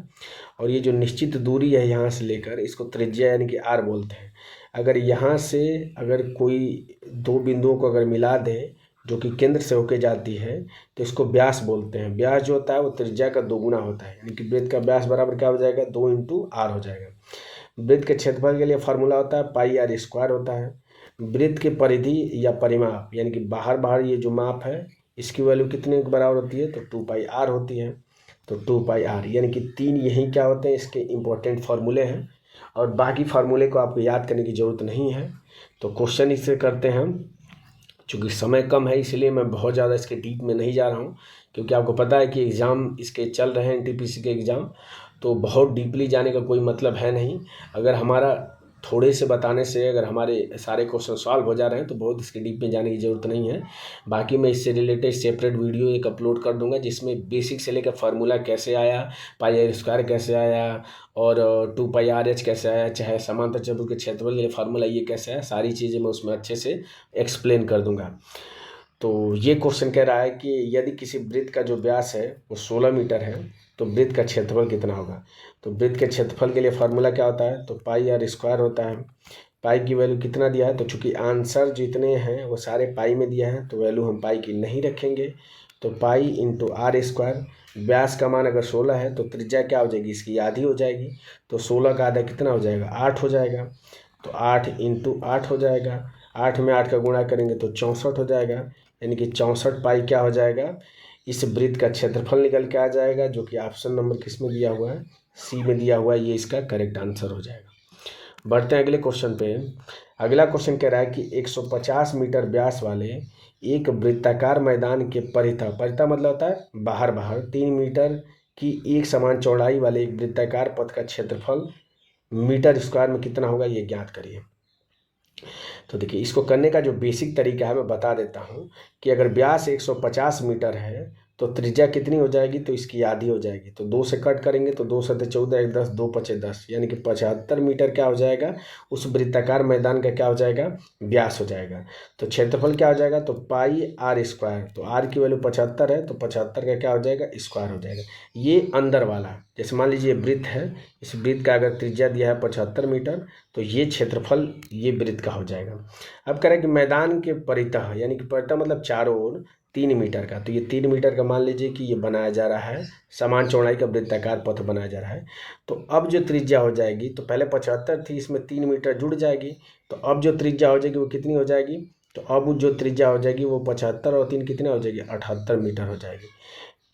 और ये जो निश्चित दूरी है यहाँ से लेकर इसको त्रिज्या यानी कि आर बोलते हैं। अगर यहाँ से अगर कोई दो बिंदुओं को अगर मिला दे जो कि केंद्र से होके जाती है तो इसको व्यास बोलते हैं। व्यास जो होता है वो त्रिज्या का 2 गुना होता है, यानी कि वृत्त का व्यास बराबर क्या हो जाएगा 2 × r हो जाएगा। वृत्त के क्षेत्रफल के लिए फार्मूला होता है पाई आर स्क्वायर होता है। वृत्त की परिधि या परिमाप यानी कि बाहर ये जो माप है इसकी वैल्यू कितने के बराबर होती है तो 2 पाई r होती है। तो 2 पाई r यानी कि 3 यही क्या होते हैं इसके इम्पोर्टेंट फार्मूले हैं और बाकी फार्मूले को आपको याद करने की ज़रूरत नहीं है। तो क्वेश्चन इससे करते हैं हम। चूँकि समय कम है इसलिए मैं बहुत ज़्यादा इसके डीप में नहीं जा रहा हूँ, क्योंकि आपको पता है कि एग्ज़ाम इसके चल रहे हैं एनटीपीसी के एग्ज़ाम, तो बहुत डीपली जाने का कोई मतलब है नहीं। अगर हमारा थोड़े से बताने से अगर हमारे सारे क्वेश्चन सॉल्व हो जा रहे हैं तो बहुत इसके डीप में जाने की ज़रूरत नहीं है। बाकी मैं इससे रिलेटेड सेपरेट वीडियो एक अपलोड कर दूंगा जिसमें बेसिक से लेकर फार्मूला कैसे आया, पाई आर स्क्वायर कैसे आया और 2 पाई आर एच कैसे आया, चाहे समांतर चतुर्भुज के क्षेत्रफल के लिए फार्मूला ये कैसे आया, सारी चीज़ें मैं उसमें अच्छे से एक्सप्लेन कर दूँगा। तो ये क्वेश्चन कह रहा है कि यदि किसी वृत्त का जो व्यास है वो 16 मीटर है तो वृत्त का क्षेत्रफल कितना होगा। तो वृत्त के क्षेत्रफल के लिए फार्मूला क्या होता है तो पाई आर स्क्वायर होता है। पाई की वैल्यू कितना दिया है तो चूंकि आंसर जितने हैं वो सारे पाई में दिया है तो वैल्यू हम पाई की नहीं रखेंगे। तो पाई × आर स्क्वायर, व्यास का मान अगर 16 है तो त्रिज्या क्या हो जाएगी इसकी आधी हो जाएगी। तो 16 का आधा कितना हो जाएगा 8 हो जाएगा। तो 8 × 8 हो जाएगा, 8 में 8 का गुणा करेंगे तो 64 हो जाएगा, यानी कि 64 पाई क्या हो जाएगा इस वृत्त का क्षेत्रफल निकल के आ जाएगा, जो कि ऑप्शन नंबर किस में दिया हुआ है सी में दिया हुआ है। ये इसका करेक्ट आंसर हो जाएगा। बढ़ते हैं अगले क्वेश्चन पे। अगला क्वेश्चन कह रहा है कि 150 मीटर व्यास वाले एक वृत्ताकार मैदान के परितः मतलब होता है बाहर 3 मीटर की एक समान चौड़ाई वाले एक वृत्ताकार पथ का क्षेत्रफल मीटर स्क्वायर में कितना होगा ये ज्ञात करिए। तो देखिए इसको करने का जो बेसिक तरीका है मैं बता देता हूँ कि अगर व्यास 150 मीटर है तो त्रिज्या कितनी हो जाएगी तो इसकी आधी हो जाएगी। तो 2 से कट करेंगे तो 2 7 14 1 10 2 5 10 यानी कि 75 मीटर क्या हो जाएगा उस वृत्ताकार मैदान का क्या हो जाएगा व्यास हो जाएगा। तो क्षेत्रफल क्या हो जाएगा तो पाई आर स्क्वायर, तो आर की वैल्यू 75 है तो 75 का क्या हो जाएगा स्क्वायर हो जाएगा। ये अंदर वाला जैसे मान लीजिए वृत्त है, इस वृत्त का अगर त्रिज्या दिया है 75 मीटर तो ये क्षेत्रफल ये वृत्त का हो जाएगा। अब कह रहे हैं कि मैदान के परितः यानी कि परितः मतलब चारों ओर 3 मीटर का, तो ये 3 मीटर का मान लीजिए कि ये बनाया जा रहा है समान चौड़ाई का वृत्ताकार पथ बनाया जा रहा है। तो अब जो त्रिज्या हो जाएगी तो पहले 75 थी इसमें 3 मीटर जुड़ जाएगी, तो अब जो त्रिज्या हो जाएगी वो कितनी हो जाएगी तो अब जो त्रिज्या हो जाएगी वो 75 और 3 कितने हो जाएगी 78 मीटर हो जाएगी।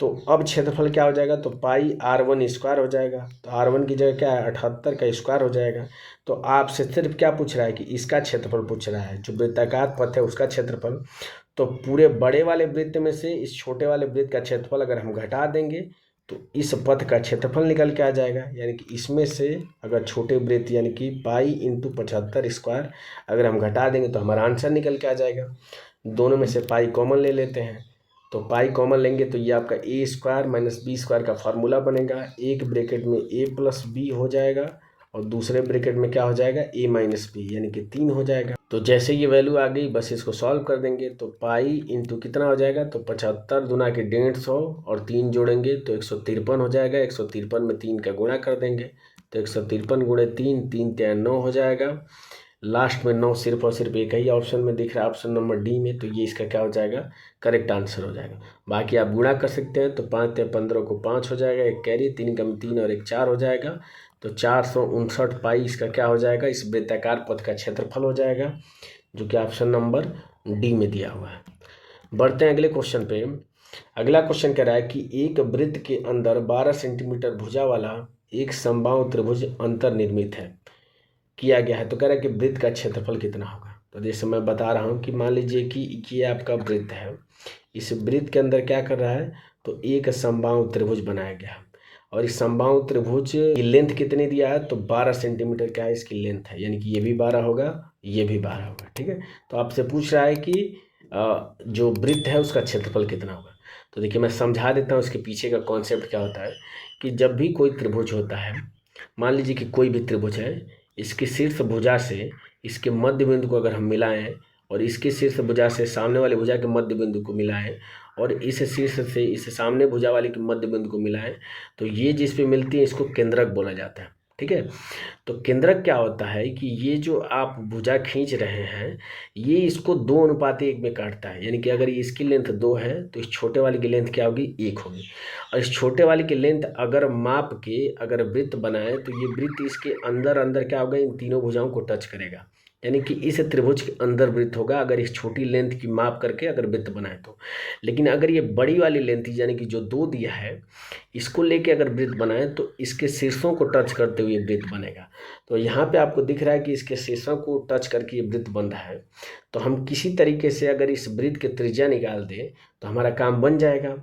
तो अब क्षेत्रफल क्या हो जाएगा तो पाई r1 स्क्वायर हो जाएगा। तो r1 की जगह क्या है 78 का स्क्वायर हो जाएगा। तो आपसे सिर्फ क्या पूछ रहा है कि इसका क्षेत्रफल पूछ रहा है, जो वृत्ताकार पथ है उसका क्षेत्रफल। तो पूरे बड़े वाले वृत्त में से इस छोटे वाले वृत्त का क्षेत्रफल अगर हम घटा देंगे तो इस पथ का क्षेत्रफल निकल के आ जाएगा। यानी कि इसमें से अगर छोटे वृत्त यानी कि पाई × 75 स्क्वायर अगर हम घटा देंगे तो हमारा आंसर निकल के आ जाएगा। दोनों में से पाई कॉमन ले लेते हैं, तो पाई कॉमन लेंगे तो ये आपका a² - b² का फार्मूला बनेगा। एक ब्रैकेट में a + b हो जाएगा और दूसरे ब्रैकेट में क्या हो जाएगा a माइनस बी यानी कि 3 हो जाएगा। तो जैसे ये वैल्यू आ गई बस इसको सॉल्व कर देंगे। तो पाई इंटू कितना हो जाएगा, तो 75 दुना के 150 और 3 जोड़ेंगे तो 153 हो जाएगा। 153 में 3 का गुणा कर देंगे तो 153 गुणे 3, 3 3 9 हो जाएगा। लास्ट में 9 सिर्फ और सिर्फ एक ही ऑप्शन में दिख रहा है, ऑप्शन नंबर डी में, तो ये इसका क्या हो जाएगा, करेक्ट आंसर हो जाएगा। बाकी आप गुणा कर सकते हैं तो 5 या 15 को 5 हो जाएगा, एक कैरी, 3 कम 3 और एक 4 हो जाएगा। तो 459 पाई इसका क्या हो जाएगा, इस वृत्ताकार पथ का क्षेत्रफल हो जाएगा, जो कि ऑप्शन नंबर डी में दिया हुआ है। बढ़ते हैं अगले क्वेश्चन पे। अगला क्वेश्चन कह रहा है कि एक वृत्त के अंदर 12 सेंटीमीटर भुजा वाला एक समबाहु त्रिभुज अंतर्निर्मित है किया गया है। तो कह रहा है कि वृत्त का क्षेत्रफल कितना होगा। तो जैसे मैं बता रहा हूँ कि मान लीजिए कि ये आपका वृत्त है, इस वृत्त के अंदर क्या कर रहा है, तो एक समबाहु त्रिभुज बनाया गया है और इस समबाहु त्रिभुज की लेंथ कितनी दिया है, तो 12 सेंटीमीटर क्या है इसकी लेंथ है, यानी कि ये भी 12 होगा, ये भी 12 होगा। ठीक है, तो आपसे पूछ रहा है कि जो वृत्त है उसका क्षेत्रफल कितना होगा। तो देखिए मैं समझा देता हूँ इसके पीछे का कॉन्सेप्ट क्या होता है कि जब भी कोई त्रिभुज होता है, मान लीजिए कि कोई भी त्रिभुज है, इसके शीर्ष भुजा से इसके मध्य बिंदु को अगर हम मिलाएं और इसके शीर्ष भुजा से सामने वाले भुजा के मध्य बिंदु को मिलाएं और इस शीर्ष से इस सामने भुजा वाले के मध्य बिंदु को मिलाएं, तो ये जिस पे मिलती है इसको केंद्रक बोला जाता है। ठीक है, तो केंद्रक क्या होता है कि ये जो आप भुजा खींच रहे हैं ये इसको 2:1 में काटता है, यानी कि अगर इसकी लेंथ 2 है तो इस छोटे वाले की लेंथ क्या होगी, 1 होगी। और इस छोटे वाले की लेंथ अगर माप के अगर वृत्त बनाए तो ये वृत्त इसके अंदर अंदर क्या होगा, इन तीनों भुजाओं को टच करेगा, यानी कि इस त्रिभुज के अंदर वृत्त होगा अगर इस छोटी लेंथ की माप करके अगर वृत्त बनाए तो। लेकिन अगर ये बड़ी वाली लेंथ यानी कि जो 2 दिया है इसको लेके अगर वृत्त बनाए तो इसके शीर्षों को टच करते हुए वृत्त बनेगा। तो यहाँ पे आपको दिख रहा है कि इसके शीर्षों को टच करके ये वृत्त बन रहा है। तो हम किसी तरीके से अगर इस वृत्त की त्रिज्या निकाल दें तो हमारा काम बन जाएगा।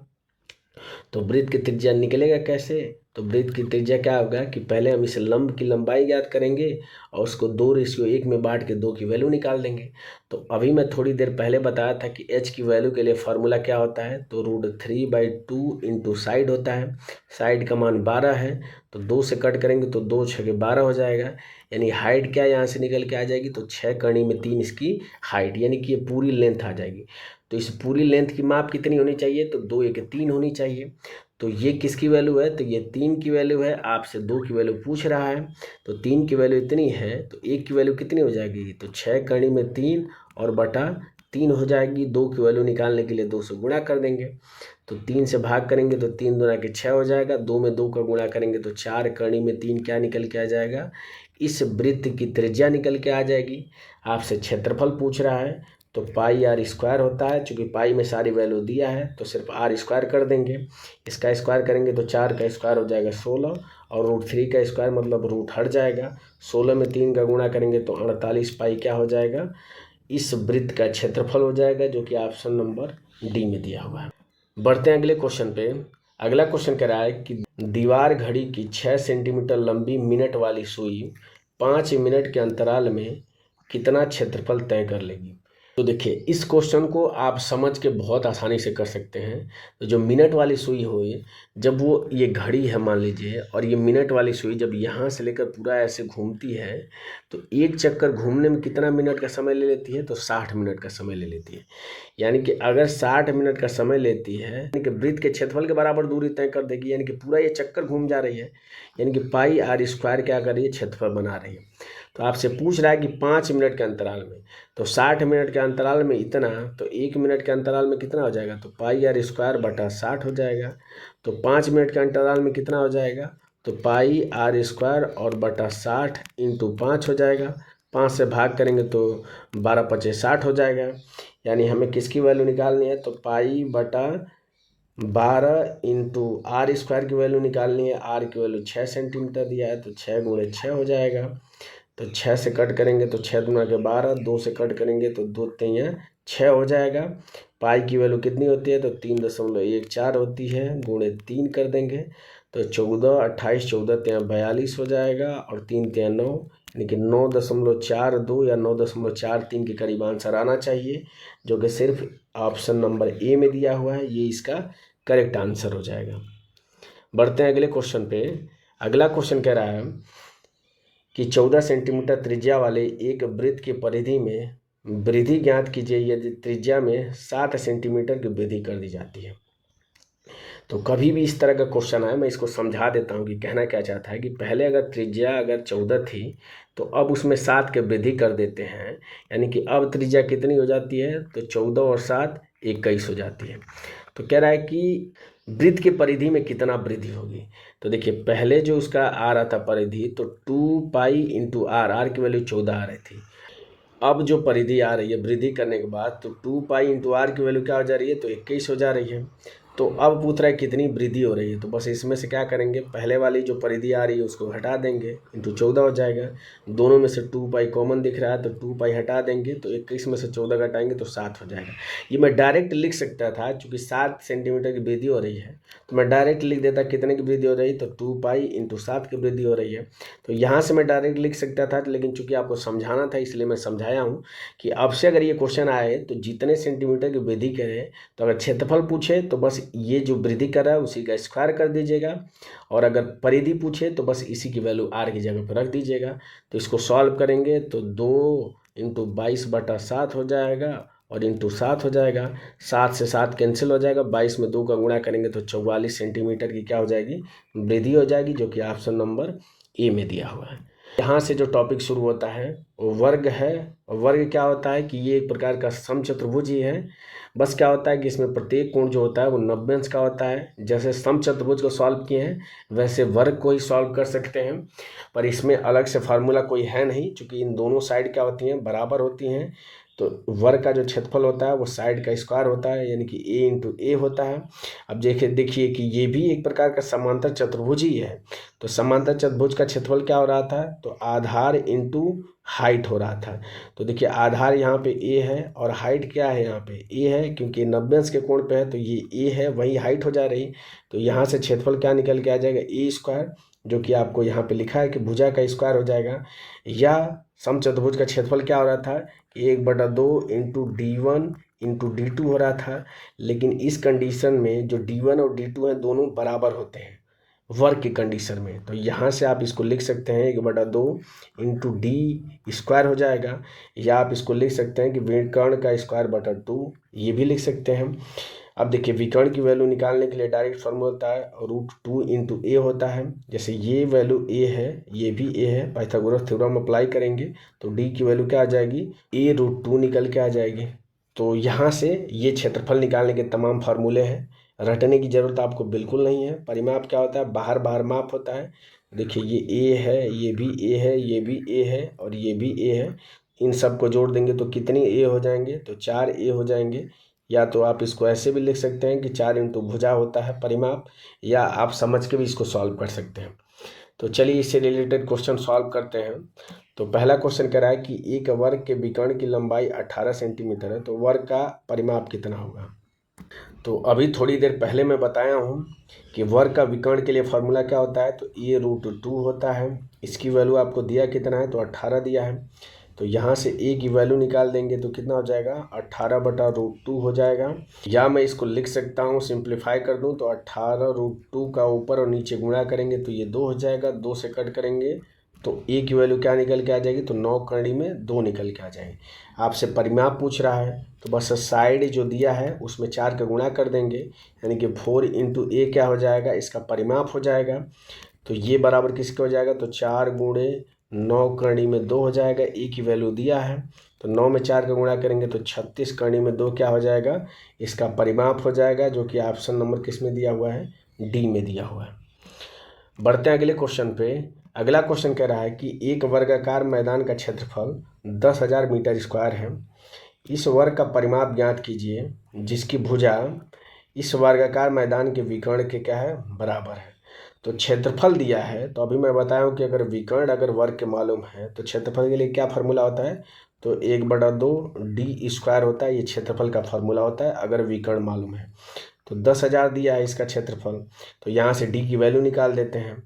तो वृत्त की त्रिज्या निकलेगा कैसे, तो वृत्त की त्रिज्या क्या होगा कि पहले हम इस लंब की लंबाई ज्ञात करेंगे और उसको 2:1 में बांट के 2 की वैल्यू निकाल देंगे। तो अभी मैं थोड़ी देर पहले बताया था कि h की वैल्यू के लिए फार्मूला क्या होता है, तो √3/2 इंटू साइड होता है। साइड का मान 12 है तो 2 से कट करेंगे तो 2 6 12 हो जाएगा, यानी हाइट क्या यहाँ से निकल के आ जाएगी, तो 6 करनी में 3 इसकी हाइट, यानी कि ये पूरी लेंथ आ जाएगी। तो इस पूरी लेंथ की माप कितनी होनी चाहिए, तो 2 1 3 होनी चाहिए। तो ये किसकी वैल्यू है, तो ये 3 की वैल्यू है, आपसे 2 की वैल्यू पूछ रहा है। तो 3 की वैल्यू इतनी है तो 1 की वैल्यू कितनी हो जाएगी, तो 6 करनी में 3 और बटा 3 हो जाएगी। 2 की वैल्यू निकालने के लिए 2 से गुणा कर देंगे, तो 3 से भाग करेंगे तो 3 दूना के 6 हो जाएगा। 2 में 2 का गुणा करेंगे तो 4 करनी में 3 क्या निकल के आ जाएगा, इस वृत्त की त्रिज्या निकल के आ जाएगी। आपसे क्षेत्रफल पूछ रहा है तो पाई r स्क्वायर होता है, चूँकि पाई में सारी वैल्यू दिया है तो सिर्फ r स्क्वायर कर देंगे। इसका स्क्वायर करेंगे तो 4 का स्क्वायर हो जाएगा 16 और √3 का स्क्वायर मतलब रूट हट जाएगा। 16 में 3 का गुणा करेंगे तो 48 पाई क्या हो जाएगा, इस वृत्त का क्षेत्रफल हो जाएगा, जो कि ऑप्शन नंबर डी में दिया हुआ है। बढ़ते हैं अगले क्वेश्चन पे। अगला क्वेश्चन कह रहा है कि दीवार घड़ी की 6 सेंटीमीटर लंबी मिनट वाली सुई 5 मिनट के अंतराल में कितना क्षेत्रफल तय कर लेगी। तो देखिए इस क्वेश्चन को आप समझ के बहुत आसानी से कर सकते हैं। तो जो मिनट वाली सुई हो, जब वो ये घड़ी है मान लीजिए, और ये मिनट वाली सुई जब यहाँ से लेकर पूरा ऐसे घूमती है तो एक चक्कर घूमने में कितना मिनट का समय ले लेती है, तो 60 मिनट का समय ले लेती है। यानी कि अगर 60 मिनट का समय लेती है यानी कि वृत्त के क्षेत्रफल के बराबर दूरी तय कर देगी, यानी कि पूरा ये चक्कर घूम जा रही है, यानी कि पाई r स्क्वायर क्या कर रही है, क्षेत्रफल बना रही है। तो आपसे पूछ रहा है कि 5 मिनट के अंतराल में, तो 60 मिनट के अंतराल में इतना, तो 1 मिनट के अंतराल में कितना हो जाएगा, तो पाई r स्क्वायर बटा 60 हो जाएगा। तो 5 मिनट के अंतराल में कितना हो जाएगा, तो पाई r स्क्वायर और बटा 60 इंटू 5 हो जाएगा। 5 से भाग करेंगे तो 12 5 60 हो जाएगा, यानी हमें किसकी वैल्यू निकालनी है, तो पाई बटा 12 इंटू r स्क्वायर की वैल्यू निकालनी है। r की वैल्यू 6 सेंटीमीटर दिया है तो 6 गुणे 6 हो जाएगा। तो 6 से कट करेंगे तो 6 दूना के 12, 2 से कट करेंगे तो 2 3 6 हो जाएगा। पाई की वैल्यू कितनी होती है, तो 3.14 होती है, गुणे 3 कर देंगे तो 14 28 14 3 42 हो जाएगा और 3 3 9, यानी कि 9.42 या 9.43 के करीब आंसर आना चाहिए, जो कि सिर्फ ऑप्शन नंबर ए में दिया हुआ है, ये इसका करेक्ट आंसर हो जाएगा। बढ़ते हैं अगले क्वेश्चन पे। अगला क्वेश्चन कह रहा है कि 14 सेंटीमीटर त्रिज्या वाले एक वृत्त की परिधि में वृद्धि ज्ञात कीजिए यदि त्रिज्या में 7 सेंटीमीटर की वृद्धि कर दी जाती है। तो कभी भी इस तरह का क्वेश्चन आए, मैं इसको समझा देता हूँ कि कहना क्या चाहता है कि पहले अगर त्रिज्या अगर 14 थी तो अब उसमें 7 की वृद्धि कर देते हैं, यानी कि अब त्रिज्या कितनी हो जाती है, तो 14 और 7 21 हो जाती है। तो कह रहा है कि वृत्त की परिधि में कितना वृद्धि होगी। तो देखिए पहले जो उसका आ रहा था परिधि, तो 2 पाई इंटू आर की वैल्यू 14 आ रही थी। अब जो परिधि आ रही है वृद्धि करने के बाद, तो 2 पाई इंटू आर की वैल्यू क्या हो जा रही है, तो 21 हो जा रही है। तो अब पूछ रहा है कितनी वृद्धि हो रही है, तो बस इसमें से क्या करेंगे, पहले वाली जो परिधि आ रही है उसको हटा देंगे, इंटू 14 हो जाएगा। दोनों में से 2 पाई कॉमन दिख रहा है, तो 2 पाई हटा देंगे, तो 21 में से 14 घटाएंगे तो 7 हो जाएगा। ये मैं डायरेक्ट लिख सकता था, चूँकि 7 सेंटीमीटर की वृद्धि हो रही है तो मैं डायरेक्ट लिख देता कितने की वृद्धि हो रही है, तो 2 पाई इंटू 7 की वृद्धि हो रही है। तो यहाँ से मैं डायरेक्ट लिख सकता था, लेकिन चूँकि आपको समझाना था इसलिए मैं समझाया हूँ कि अब से अगर ये क्वेश्चन आए तो जितने सेंटीमीटर की वृद्धि करें, तो अगर क्षेत्रफल पूछे तो बस ये जो वृद्धि कर रहा है उसी का स्क्वायर कर दीजिएगा, और अगर परिधि पूछे तो बस इसी की वैल्यू आर की जगह पर रख दीजिएगा। तो इसको सॉल्व करेंगे तो 2 इंटू 22/7 हो जाएगा और इंटू 7 हो जाएगा। 7 से 7 कैंसिल हो जाएगा, 22 में 2 का गुणा करेंगे तो 44 सेंटीमीटर की क्या हो जाएगी, वृद्धि हो जाएगी, जो कि ऑप्शन नंबर ए में दिया हुआ है। यहाँ से जो टॉपिक शुरू होता है वो वर्ग है। और वर्ग क्या होता है कि ये एक प्रकार का समचतुर्भुज ही है। बस क्या होता है कि इसमें प्रत्येक कोण जो होता है वो 90 अंश का होता है। जैसे समचतुर्भुज को सॉल्व किए हैं वैसे वर्ग को ही सॉल्व कर सकते हैं, पर इसमें अलग से फार्मूला कोई है नहीं, चूँकि इन दोनों साइड क्या होती हैं, बराबर होती हैं। तो वर्ग का जो क्षेत्रफल होता है वो साइड का स्क्वायर होता है, यानी कि a इंटू ए होता है। अब देखिए कि ये भी एक प्रकार का समांतर चतुर्भुज ही है। तो समांतर चतुर्भुज का क्षेत्रफल क्या हो रहा था, तो आधार इंटू हाइट हो रहा था। तो देखिए आधार यहाँ पे a है और हाइट क्या है, यहाँ पे a है, क्योंकि 90 अंश के कोण पे है तो ये a है, वही हाइट हो जा रही। तो यहाँ से क्षेत्रफल क्या निकल के आ जाएगा, a स्क्वायर, जो कि आपको यहाँ पे लिखा है कि भुजा का स्क्वायर हो जाएगा। या समचतुर्भुज का क्षेत्रफल क्या हो रहा था कि 1/2 इंटू D1 इंटू D2 हो रहा था। लेकिन इस कंडीशन में जो D1 और D2 हैं दोनों बराबर होते हैं वर्ग की कंडीशन में। तो यहाँ से आप इसको लिख सकते हैं 1/2 इंटू डी स्क्वायर हो जाएगा, या आप इसको लिख सकते हैं कि विकर्ण का स्क्वायर बटा 2, ये भी लिख सकते हैं। अब देखिए विकर्ण की वैल्यू निकालने के लिए डायरेक्ट फॉर्मूला होता है √2 इंटू ए होता है। जैसे ये वैल्यू ए है, ये भी ए है, पाइथागोरस थ्योरम अप्लाई करेंगे तो डी की वैल्यू क्या आ जाएगी, a√2 निकल के आ जाएगी। तो यहाँ से ये क्षेत्रफल निकालने के तमाम फार्मूले हैं, रटने की ज़रूरत आपको बिल्कुल नहीं है। परिमाप क्या होता है, बाहर बाहर माप होता है। देखिए ये ए है, ये भी ए है, ये भी ए है और ये भी ए है। इन सब को जोड़ देंगे तो कितनी ए हो जाएंगे, तो 4 ए हो जाएंगे। या तो आप इसको ऐसे भी लिख सकते हैं कि 4 इंटू भुजा होता है परिमाप, या आप समझ के भी इसको सॉल्व कर सकते हैं। तो चलिए इससे रिलेटेड क्वेश्चन सॉल्व करते हैं। तो पहला क्वेश्चन कह रहा है कि एक वर्ग के विकर्ण की लंबाई 18 सेंटीमीटर है, तो वर्ग का परिमाप कितना होगा। तो अभी थोड़ी देर पहले मैं बताया हूँ कि वर्ग का विकर्ण के लिए फॉर्मूला क्या होता है, तो a√2 होता है। इसकी वैल्यू आपको दिया कितना है, तो 18 दिया है। तो यहाँ से a की वैल्यू निकाल देंगे तो कितना हो जाएगा, 18/√2 हो जाएगा। या मैं इसको लिख सकता हूँ, सिंप्लीफाई कर दूँ तो 18√2 का ऊपर और नीचे गुणा करेंगे तो ये 2 हो जाएगा, 2 से कट करेंगे तो a की वैल्यू क्या निकल के आ जाएगी, तो 9 कड़ी में 2 निकल के आ जाएगी। आपसे परिमाप पूछ रहा है तो बस साइड जो दिया है उसमें 4 का गुणा कर देंगे, यानी कि 4 इंटू ए क्या हो जाएगा, इसका परिमाप हो जाएगा। तो ये बराबर किसके हो जाएगा, तो 4 गुणे 9 कड़ी में 2 हो जाएगा। ए की वैल्यू दिया है तो 9 में 4 का गुणा करेंगे तो 36 कड़ी में 2 क्या हो जाएगा, इसका परिमाप हो जाएगा, जो कि ऑप्शन नंबर किस में दिया हुआ है, डी में दिया हुआ है। बढ़ते हैं अगले क्वेश्चन पे। अगला क्वेश्चन कह रहा है कि एक वर्गाकार मैदान का क्षेत्रफल 10,000 मीटर स्क्वायर है। इस वर्ग का परिमाप ज्ञात कीजिए जिसकी भुजा इस वर्गाकार मैदान के विकर्ण के क्या है, बराबर है। तो क्षेत्रफल दिया है, तो अभी मैं बताया हूँ कि अगर विकर्ण अगर वर्ग के मालूम है तो क्षेत्रफल के लिए क्या फार्मूला होता है, तो 1/2 डी स्क्वायर होता है। ये क्षेत्रफल का फार्मूला होता है अगर विकर्ण मालूम है। तो 10,000 दिया है इसका क्षेत्रफल, तो यहाँ से डी की वैल्यू निकाल देते हैं।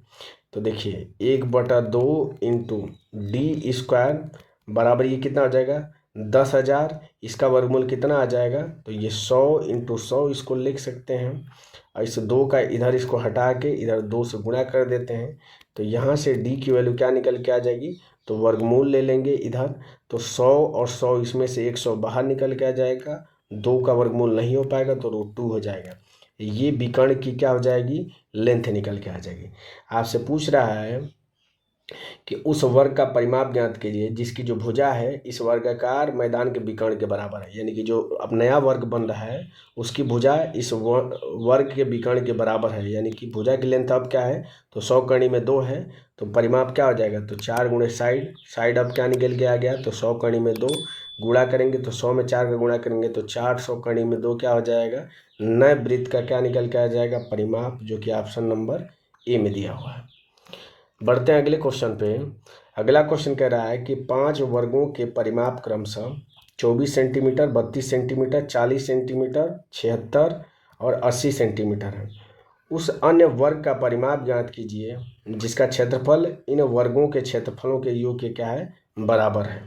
तो देखिए 1/2 इंटू डी स्क्वायर बराबर ये कितना हो जाएगा, 10,000, इसका वर्गमूल कितना आ जाएगा, तो ये 100 × 100 इसको लिख सकते हैं। और इस 2 का इधर इसको हटा के इधर 2 से गुणा कर देते हैं, तो यहाँ से d की वैल्यू क्या निकल के आ जाएगी, तो वर्गमूल ले लेंगे इधर, तो 100 और 100 इसमें से 100 बाहर निकल के आ जाएगा, 2 का वर्गमूल नहीं हो पाएगा तो √2 हो जाएगा। ये विकर्ण की क्या हो जाएगी, लेंथ निकल के आ जाएगी। आपसे पूछ रहा है कि उस वर्ग का परिमाप ज्ञात कीजिए जिसकी जो भुजा है इस वर्गाकार मैदान के विकर्ण के बराबर है, यानी कि जो अब नया वर्ग बन रहा है उसकी भुजा इस वर्ग के विकर्ण के बराबर है, यानी कि भुजा की लेंथ अब क्या है, तो 100 कड़ी में 2 है, तो परिमाप क्या हो जाएगा, तो 4 × साइड, साइड अब क्या निकल के आ गया, तो 100 कड़ी में 2 गुणा करेंगे, तो 100 में 4 का गुणा करेंगे तो 400 कड़ी में 2 क्या हो जाएगा, नए वृत्त का क्या निकल के आ जाएगा, परिमाप, जो कि ऑप्शन नंबर ए में दिया हुआ है। बढ़ते हैं अगले क्वेश्चन पे। अगला क्वेश्चन कह रहा है कि 5 वर्गों के परिमाप क्रमशः 24 सेंटीमीटर, 32 सेंटीमीटर, 40 सेंटीमीटर, 76 और 80 सेंटीमीटर है। उस अन्य वर्ग का परिमाप ज्ञात कीजिए जिसका क्षेत्रफल इन वर्गों के क्षेत्रफलों के योग के क्या है, बराबर है।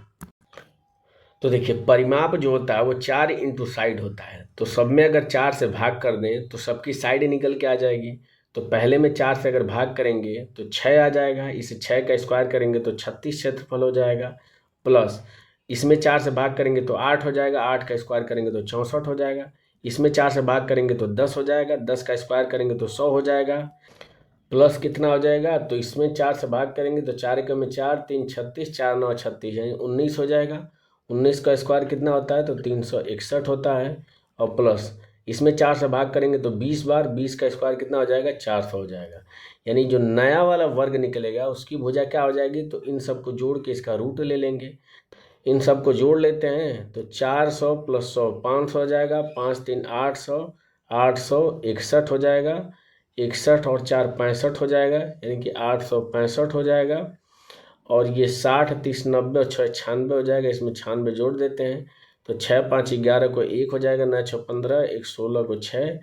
तो देखिए परिमाप जो होता है वो 4 × साइड होता है, तो सब में अगर 4 से भाग कर दें तो सबकी साइड निकल के आ जाएगी। तो पहले में 4 से अगर भाग करेंगे तो 6 आ जाएगा, इसे 6 का स्क्वायर करेंगे तो 36 क्षेत्रफल हो जाएगा, प्लस इसमें 4 से भाग करेंगे तो 8 हो जाएगा, 8 का स्क्वायर करेंगे तो 64 हो जाएगा, इसमें 4 से भाग करेंगे तो 10 हो जाएगा, 10 का स्क्वायर करेंगे तो 100 हो जाएगा, प्लस कितना हो जाएगा, तो इसमें 4 से भाग करेंगे तो 4 × 4 3 36, 4 9 36 यानी 19 हो जाएगा, 19 का स्क्वायर कितना होता है, तो 361 होता है, और प्लस इसमें 4 से भाग करेंगे तो 20 बार, 20 का स्क्वायर कितना हो जाएगा, 400 हो जाएगा। यानी जो नया वाला वर्ग निकलेगा उसकी भुजा क्या हो जाएगी, तो इन सबको जोड़ के इसका रूट ले लेंगे, इन सबको जोड़ लेते हैं तो 400 + 100 500 हो जाएगा, 5 3 800, 861 हो जाएगा, 61 और 4 65 हो जाएगा, यानी कि 865 हो जाएगा। और ये 60 30 90 और 6 96 हो जाएगा, इसमें 96 जोड़ देते हैं तो 6 5 11 को 1 हो जाएगा, 9 6 15, 1 16 को 6,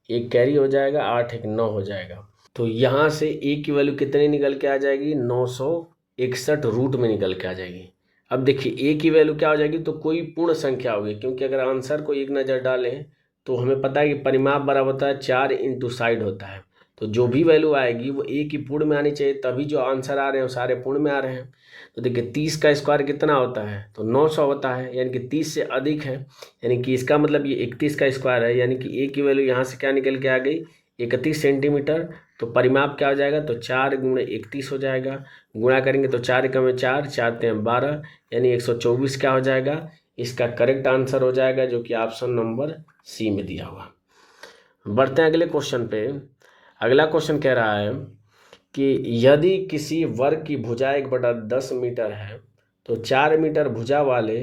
1 कैरी हो जाएगा, 8 1 9 हो जाएगा। तो यहाँ से ए की वैल्यू कितनी निकल के आ जाएगी, 961 रूट में निकल के आ जाएगी। अब देखिए ए की वैल्यू क्या हो जाएगी, तो कोई पूर्ण संख्या होगी, क्योंकि अगर आंसर को एक नज़र डालें तो हमें पता है कि परिमाप बराबर होता है 4 × साइड होता है, तो जो भी वैल्यू आएगी वो ए की पूर्ण में आनी चाहिए, तभी जो आंसर आ रहे हैं वो सारे पूर्ण में आ रहे हैं। तो देखिए 30 का स्क्वायर कितना होता है, तो 900 होता है, यानी कि 30 से अधिक है, यानी कि इसका मतलब ये 31 का स्क्वायर है, यानी कि ए की वैल्यू यहाँ से क्या निकल के आ गई, 31 सेंटीमीटर। तो परिमाप क्या हो जाएगा, तो 4 × 31 हो जाएगा, गुणा करेंगे तो 4 × 4 4 3 12, यानी 124 क्या हो जाएगा, इसका करेक्ट आंसर हो जाएगा, जो कि ऑप्शन नंबर सी में दिया हुआ। बढ़ते हैं अगले क्वेश्चन पे। अगला क्वेश्चन कह रहा है कि यदि किसी वर्ग की भुजा 1/10 मीटर है तो 4 मीटर भुजा वाले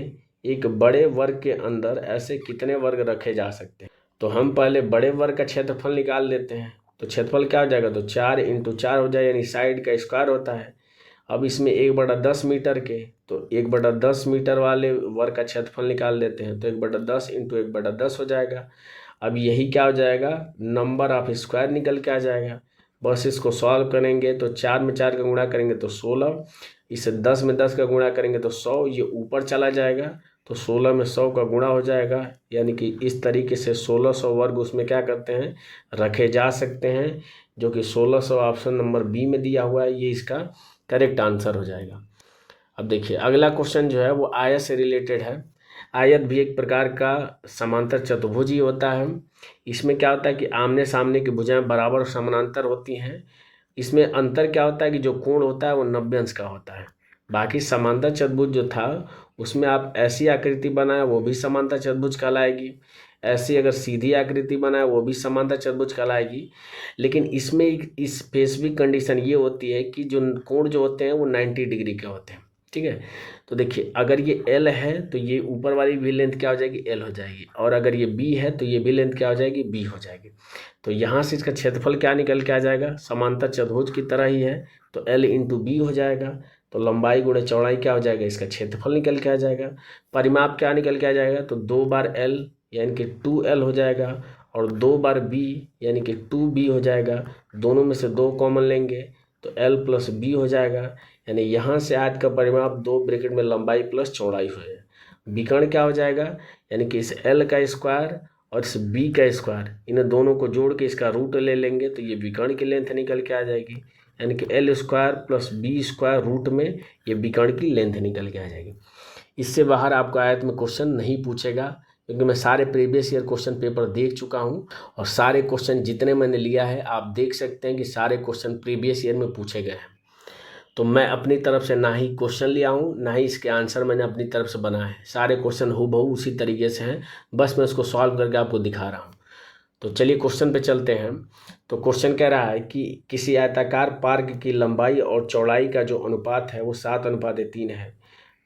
एक बड़े वर्ग के अंदर ऐसे कितने वर्ग रखे जा सकते हैं। तो हम पहले बड़े वर्ग का क्षेत्रफल निकाल लेते हैं, तो क्षेत्रफल क्या हो जाएगा, तो 4 × 4 हो जाए, यानी साइड का स्क्वायर होता है। अब इसमें 1/10 मीटर के, तो 1/10 मीटर वाले वर्ग का क्षेत्रफल निकाल लेते हैं, तो 1/10 × 1/10 हो जाएगा। अब यही क्या हो जाएगा, नंबर ऑफ स्क्वायर निकल के आ जाएगा। बस इसको सॉल्व करेंगे तो 4 में 4 का गुणा करेंगे तो 16, इसे 10 में 10 का गुणा करेंगे तो 100, ये ऊपर चला जाएगा तो 16 में 100 का गुणा हो जाएगा, यानी कि इस तरीके से 1600 वर्ग उसमें क्या करते हैं, रखे जा सकते हैं, जो कि 1600 ऑप्शन नंबर बी में दिया हुआ है, ये इसका करेक्ट आंसर हो जाएगा। अब देखिए अगला क्वेश्चन जो है वो आयत से रिलेटेड है। आयत भी एक प्रकार का समांतर चतुर्भुज ही होता है। इसमें क्या होता है कि आमने सामने की भुजाएं बराबर और समानांतर होती हैं। इसमें अंतर क्या होता है कि जो कोण होता है वो 90 अंश का होता है। बाकी समांतर चतुर्भुज जो था उसमें आप ऐसी आकृति बनाए वो भी समांतर चतुर्भुज कहलाएगी, ऐसी अगर सीधी आकृति बनाए वो भी समांतर चतुर्भुज कहलाएगी। लेकिन इसमें एक स्पेसिफिक कंडीशन ये होती है कि जो कोण जो होते हैं वो 90 डिग्री के होते हैं, ठीक है। तो देखिए अगर ये L है तो ये ऊपर वाली भी लेंथ क्या हो जाएगी, L हो जाएगी, और अगर ये B है तो ये भी लेंथ क्या हो जाएगी, B हो जाएगी। तो यहाँ से इसका क्षेत्रफल क्या निकल के आ जाएगा, समांतर चतुर्भुज की तरह ही है, तो L × B हो जाएगा। तो लंबाई गुणे चौड़ाई क्या हो जाएगा, इसका क्षेत्रफल निकल के आ जाएगा। परिमाप क्या निकल के आ जाएगा, तो 2 बार L यानी कि 2L हो जाएगा, और 2 बार B यानी कि 2B हो जाएगा। दोनों में से 2 कॉमन लेंगे तो L + B हो जाएगा, यानी यहाँ से आयत का परिमाप 2 ब्रैकेट में लंबाई प्लस चौड़ाई हो जाएगा। विकर्ण क्या हो जाएगा, यानी कि इस l का स्क्वायर और इस b का स्क्वायर, इन दोनों को जोड़ के इसका रूट ले लेंगे तो ये विकर्ण की लेंथ निकल के आ जाएगी, यानी कि l square plus b square root में ये विकर्ण की लेंथ निकल के आ जाएगी। इससे बाहर आपको आयत में क्वेश्चन नहीं पूछेगा, क्योंकि मैं सारे प्रीवियस ईयर क्वेश्चन पेपर देख चुका हूँ और सारे क्वेश्चन जितने मैंने लिया है आप देख सकते हैं कि सारे क्वेश्चन प्रीवियस ईयर में पूछे गए हैं। तो मैं अपनी तरफ से ना ही क्वेश्चन लिया हूँ ना ही इसके आंसर मैंने अपनी तरफ से बनाए हैं, सारे क्वेश्चन हूबहू उसी तरीके से हैं, बस मैं उसको सॉल्व करके आपको दिखा रहा हूँ। तो चलिए क्वेश्चन पे चलते हैं। तो क्वेश्चन कह रहा है कि किसी आयताकार पार्क की लंबाई और चौड़ाई का जो अनुपात है वो 7:3 है।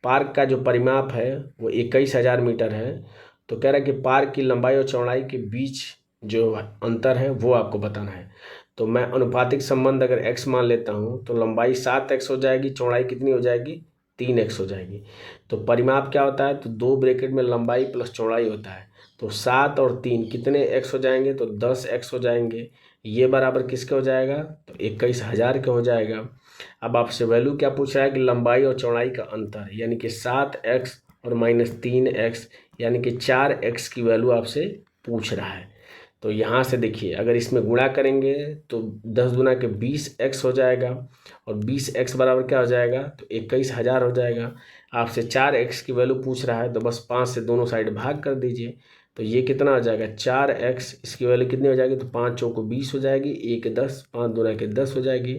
पार्क का जो परिमाप है वो 21,000 मीटर है। तो कह रहा है कि पार्क की लंबाई और चौड़ाई के बीच जो अंतर है वो आपको बताना है। तो मैं अनुपातिक संबंध अगर x मान लेता हूँ तो लंबाई 7x हो जाएगी, चौड़ाई कितनी हो जाएगी 3x हो जाएगी। तो परिमाप क्या होता है, तो 2 ब्रैकेट में लंबाई प्लस चौड़ाई होता है। तो 7 और 3 कितने x हो जाएंगे, तो 10x हो जाएंगे। ये बराबर किसके हो जाएगा, तो 21,000 के हो जाएगा। अब आपसे वैल्यू क्या पूछ रहा है कि लंबाई और चौड़ाई का अंतर, यानी कि 7x और -3x यानी कि 4x की वैल्यू आपसे पूछ रहा है। तो यहाँ से देखिए अगर इसमें गुणा करेंगे तो 10 गुना के 20x हो जाएगा और 20x बराबर क्या हो जाएगा, तो 21,000 हो जाएगा। आपसे 4x की वैल्यू पूछ रहा है तो बस 5 से दोनों साइड भाग कर दीजिए। तो ये कितना हो जाएगा 4x, इसकी वैल्यू कितनी हो जाएगी, तो 5 चौको 20 हो जाएगी, 1 10, 5 दूना के 10 हो जाएगी,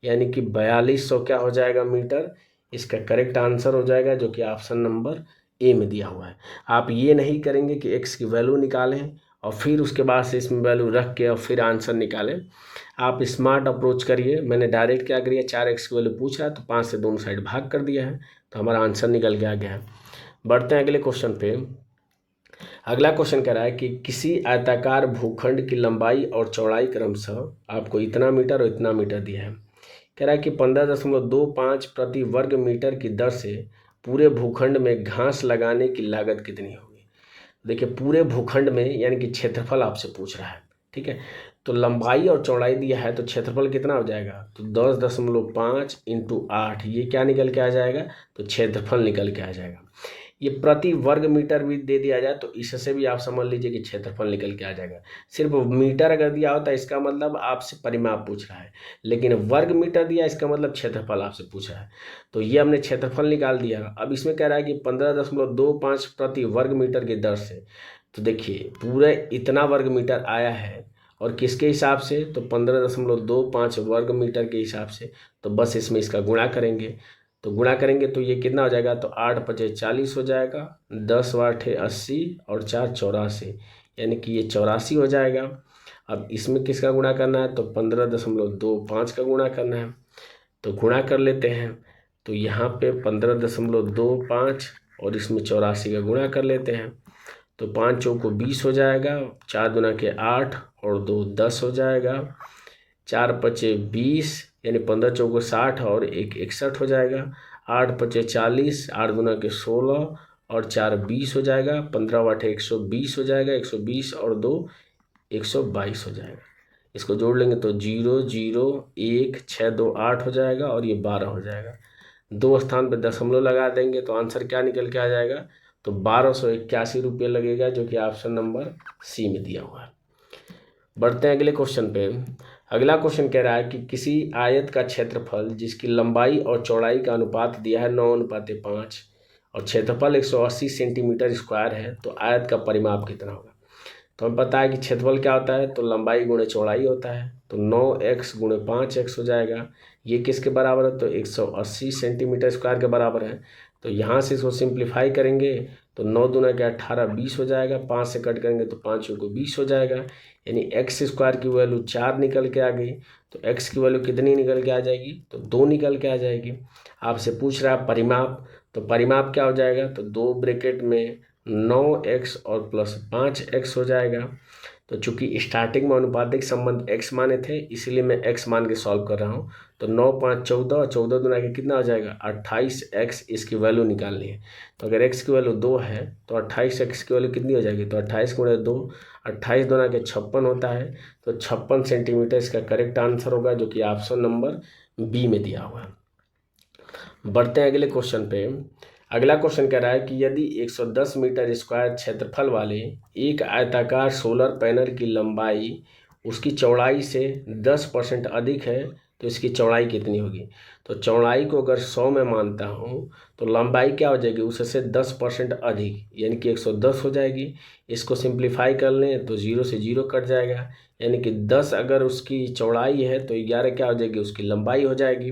यानी कि 4200 क्या हो जाएगा मीटर। इसका करेक्ट आंसर हो जाएगा जो कि ऑप्शन नंबर ए में दिया हुआ है। आप ये नहीं करेंगे कि x की वैल्यू निकालें और फिर उसके बाद से इसमें वैल्यू रख के और फिर आंसर निकालें। आप स्मार्ट अप्रोच करिए। मैंने डायरेक्ट क्या करिए, 4x की वैल्यू पूछ रहा है तो 5 से दोनों साइड भाग कर दिया है, तो हमारा आंसर निकल के आ गया है। बढ़ते हैं अगले क्वेश्चन पे। अगला क्वेश्चन कह रहा है कि किसी आयताकार भूखंड की लंबाई और चौड़ाई क्रमशः आपको इतना मीटर और इतना मीटर दिया है। कह रहा है कि 15.25 प्रति वर्ग मीटर की दर से पूरे भूखंड में घास लगाने की लागत कितनी होगी। देखिए पूरे भूखंड में यानी कि क्षेत्रफल आपसे पूछ रहा है, ठीक है। तो लंबाई और चौड़ाई दिया है तो क्षेत्रफल कितना हो जाएगा, तो 10.5 × 8 ये क्या निकल के आ जाएगा, तो क्षेत्रफल निकल के आ जाएगा। ये प्रति वर्ग मीटर भी दे दिया जाए तो इससे भी आप समझ लीजिए कि क्षेत्रफल निकल के आ जाएगा। सिर्फ मीटर अगर दिया होता है इसका मतलब आपसे परिमाप पूछ रहा है, लेकिन वर्ग मीटर दिया इसका मतलब क्षेत्रफल आपसे पूछ रहा है। तो ये हमने क्षेत्रफल निकाल दिया। अब इसमें कह रहा है कि 15.25 प्रति वर्ग मीटर की दर से, तो देखिए पूरे इतना वर्ग मीटर आया है और किसके हिसाब से, तो 15.25 वर्ग मीटर के हिसाब से। तो बस इसमें इसका गुणा करेंगे, तो गुणा करेंगे तो ये कितना हो जाएगा, तो 8 × 5 = 40 हो जाएगा, 10 × 8 = 80 और 4 × 84, यानी कि ये 84 हो जाएगा। अब इसमें किसका गुणा करना है, तो 15.25 का गुणा करना है। तो गुणा कर लेते हैं, तो यहाँ पे 15.25 और इसमें 84 का गुणा कर लेते हैं। तो 5 चौको 20 हो जाएगा, 4 दूना के 8 और 2 10 हो जाएगा, 4 × 5 = 20 यानी 15 चौको 60 और 1 61 हो जाएगा, 8 × 5 = 40, 8 दूना के 16 और 4 20 हो जाएगा, 15 × 8 = 120 हो जाएगा, 120 और 2 122 हो जाएगा। इसको जोड़ लेंगे तो 0 0 1 6 2 8 हो जाएगा और ये 12 हो जाएगा। 2 स्थान पर दशमलव लगा देंगे तो आंसर क्या निकल के आ जाएगा, तो 1281 रुपये लगेगा, जो कि ऑप्शन नंबर सी में दिया हुआ है। बढ़ते हैं अगले क्वेश्चन पे। अगला क्वेश्चन कह रहा है कि किसी आयत का क्षेत्रफल जिसकी लंबाई और चौड़ाई का अनुपात दिया है 9:5 और क्षेत्रफल 180 सेंटीमीटर स्क्वायर है, तो आयत का परिमाप कितना होगा। तो हमें पता है कि क्षेत्रफल क्या होता है, तो लंबाई गुणे चौड़ाई होता है। तो 9x × 5x हो जाएगा। ये किसके बराबर है, तो 180 सेंटीमीटर स्क्वायर के बराबर है। तो यहाँ से इसको सिंप्लीफाई करेंगे तो 9 दूना के 18 20 हो जाएगा, 5 से कट करेंगे तो 5 को 20 हो जाएगा, यानी एक्स स्क्वायर की वैल्यू 4 निकल के आ गई। तो एक्स की वैल्यू कितनी निकल के आ जाएगी, तो 2 निकल के आ जाएगी। आपसे पूछ रहा है परिमाप, तो परिमाप क्या हो जाएगा, तो 2 ब्रैकेट में 9x और +5x हो जाएगा। तो चूंकि स्टार्टिंग में अनुपातिक संबंध x माने थे इसलिए मैं x मान के सॉल्व कर रहा हूँ। तो 9 5 14 और 14 दूना के कितना हो जाएगा 28x, इसकी वैल्यू निकालनी है। तो अगर x की वैल्यू 2 है तो 28x की वैल्यू कितनी हो जाएगी, तो 28 × 2 28 दूना के 56 होता है। तो 56 सेंटीमीटर इसका करेक्ट आंसर होगा, जो कि ऑप्शन नंबर बी में दिया हुआ है। बढ़ते हैं अगले क्वेश्चन पे। अगला क्वेश्चन कह रहा है कि यदि 110 मीटर स्क्वायर क्षेत्रफल वाले एक आयताकार सोलर पैनल की लंबाई उसकी चौड़ाई से 10% अधिक है तो इसकी चौड़ाई कितनी होगी। तो चौड़ाई को अगर 100 में मानता हूँ तो लंबाई क्या हो जाएगी, उससे 10% अधिक यानी कि 110 हो जाएगी। इसको सिंप्लीफाई कर लें तो 0 से 0 कट जाएगा, यानी कि 10 अगर उसकी चौड़ाई है तो 11 क्या हो जाएगी, उसकी लंबाई हो जाएगी।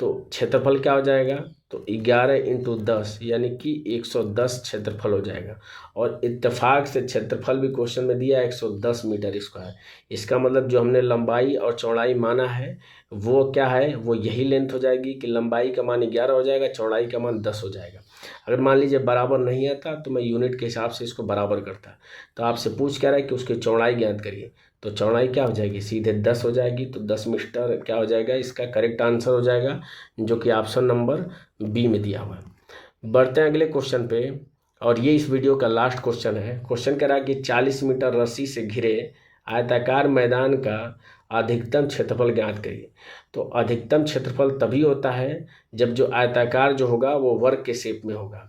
तो क्षेत्रफल क्या हो जाएगा, तो 11 इंटू 10 यानी कि 110 क्षेत्रफल हो जाएगा। और इत्तेफाक से क्षेत्रफल भी क्वेश्चन में दिया है 110 मीटर स्क्वायर। इसका मतलब जो हमने लंबाई और चौड़ाई माना है वो क्या है, वो यही लेंथ हो जाएगी कि लंबाई का मान 11 हो जाएगा, चौड़ाई का मान 10 हो जाएगा। अगर मान लीजिए बराबर नहीं आता तो मैं यूनिट के हिसाब से इसको बराबर करता। तो आपसे पूछ क्या रहा है कि उसकी चौड़ाई ज्ञात करिए, तो चौड़ाई क्या हो जाएगी, सीधे 10 हो जाएगी। तो 10 मीटर क्या हो जाएगा, इसका करेक्ट आंसर हो जाएगा, जो कि ऑप्शन नंबर बी में दिया हुआ है। बढ़ते हैं अगले क्वेश्चन पे, और ये इस वीडियो का लास्ट क्वेश्चन है। क्वेश्चन कह रहा है कि 40 मीटर रस्सी से घिरे आयताकार मैदान का अधिकतम क्षेत्रफल ज्ञात करिए। तो अधिकतम क्षेत्रफल तभी होता है जब जो आयताकार जो होगा वो वर्ग के शेप में होगा।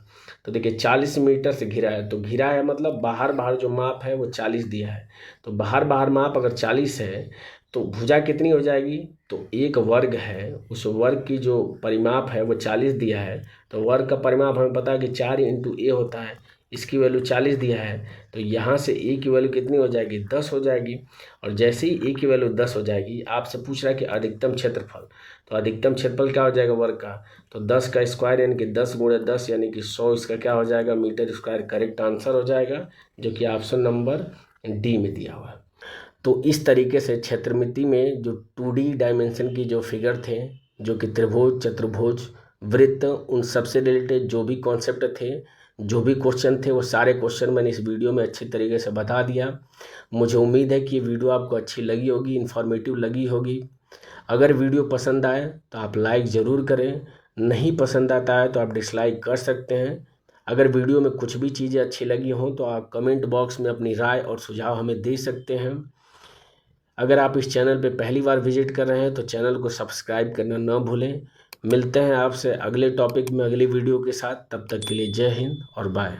तो देखिए 40 मीटर से घिरा है, तो घिरा है मतलब बाहर जो माप है वो 40 दिया है। तो बाहर माप अगर 40 है तो भुजा कितनी हो जाएगी, तो एक वर्ग है, उस वर्ग की जो परिमाप है वो 40 दिया है। तो वर्ग का परिमाप हमें पता है कि 4 इंटू ए होता है, इसकी वैल्यू 40 दिया है। तो यहाँ से ए की वैल्यू कितनी हो जाएगी, 10 हो जाएगी। और जैसे ही ए की वैल्यू 10 हो जाएगी, आपसे पूछ रहा है कि अधिकतम क्षेत्रफल। तो अधिकतम क्षेत्रफल क्या हो जाएगा वर्ग का, तो 10 का स्क्वायर यानी कि 10 गुणे 10 यानी कि 100, इसका क्या हो जाएगा, मीटर स्क्वायर करेक्ट आंसर हो जाएगा, जो कि ऑप्शन नंबर डी में दिया हुआ है। तो इस तरीके से क्षेत्रमिति में जो 2D डायमेंशन की जो फिगर थे, जो कि त्रिभुज, चतुर्भुज, वृत्त, उन सबसे रिलेटेड जो भी कॉन्सेप्ट थे, जो भी क्वेश्चन थे, वो सारे क्वेश्चन मैंने इस वीडियो में अच्छी तरीके से बता दिया। मुझे उम्मीद है कि ये वीडियो आपको अच्छी लगी होगी, इन्फॉर्मेटिव लगी होगी। अगर वीडियो पसंद आए तो आप लाइक ज़रूर करें, नहीं पसंद आता है तो आप डिसलाइक कर सकते हैं। अगर वीडियो में कुछ भी चीज़ें अच्छी लगी हों तो आप कमेंट बॉक्स में अपनी राय और सुझाव हमें दे सकते हैं। अगर आप इस चैनल पे पहली बार विजिट कर रहे हैं तो चैनल को सब्सक्राइब करना न भूलें। मिलते हैं आपसे अगले टॉपिक में अगली वीडियो के साथ, तब तक के लिए जय हिंद और बाय।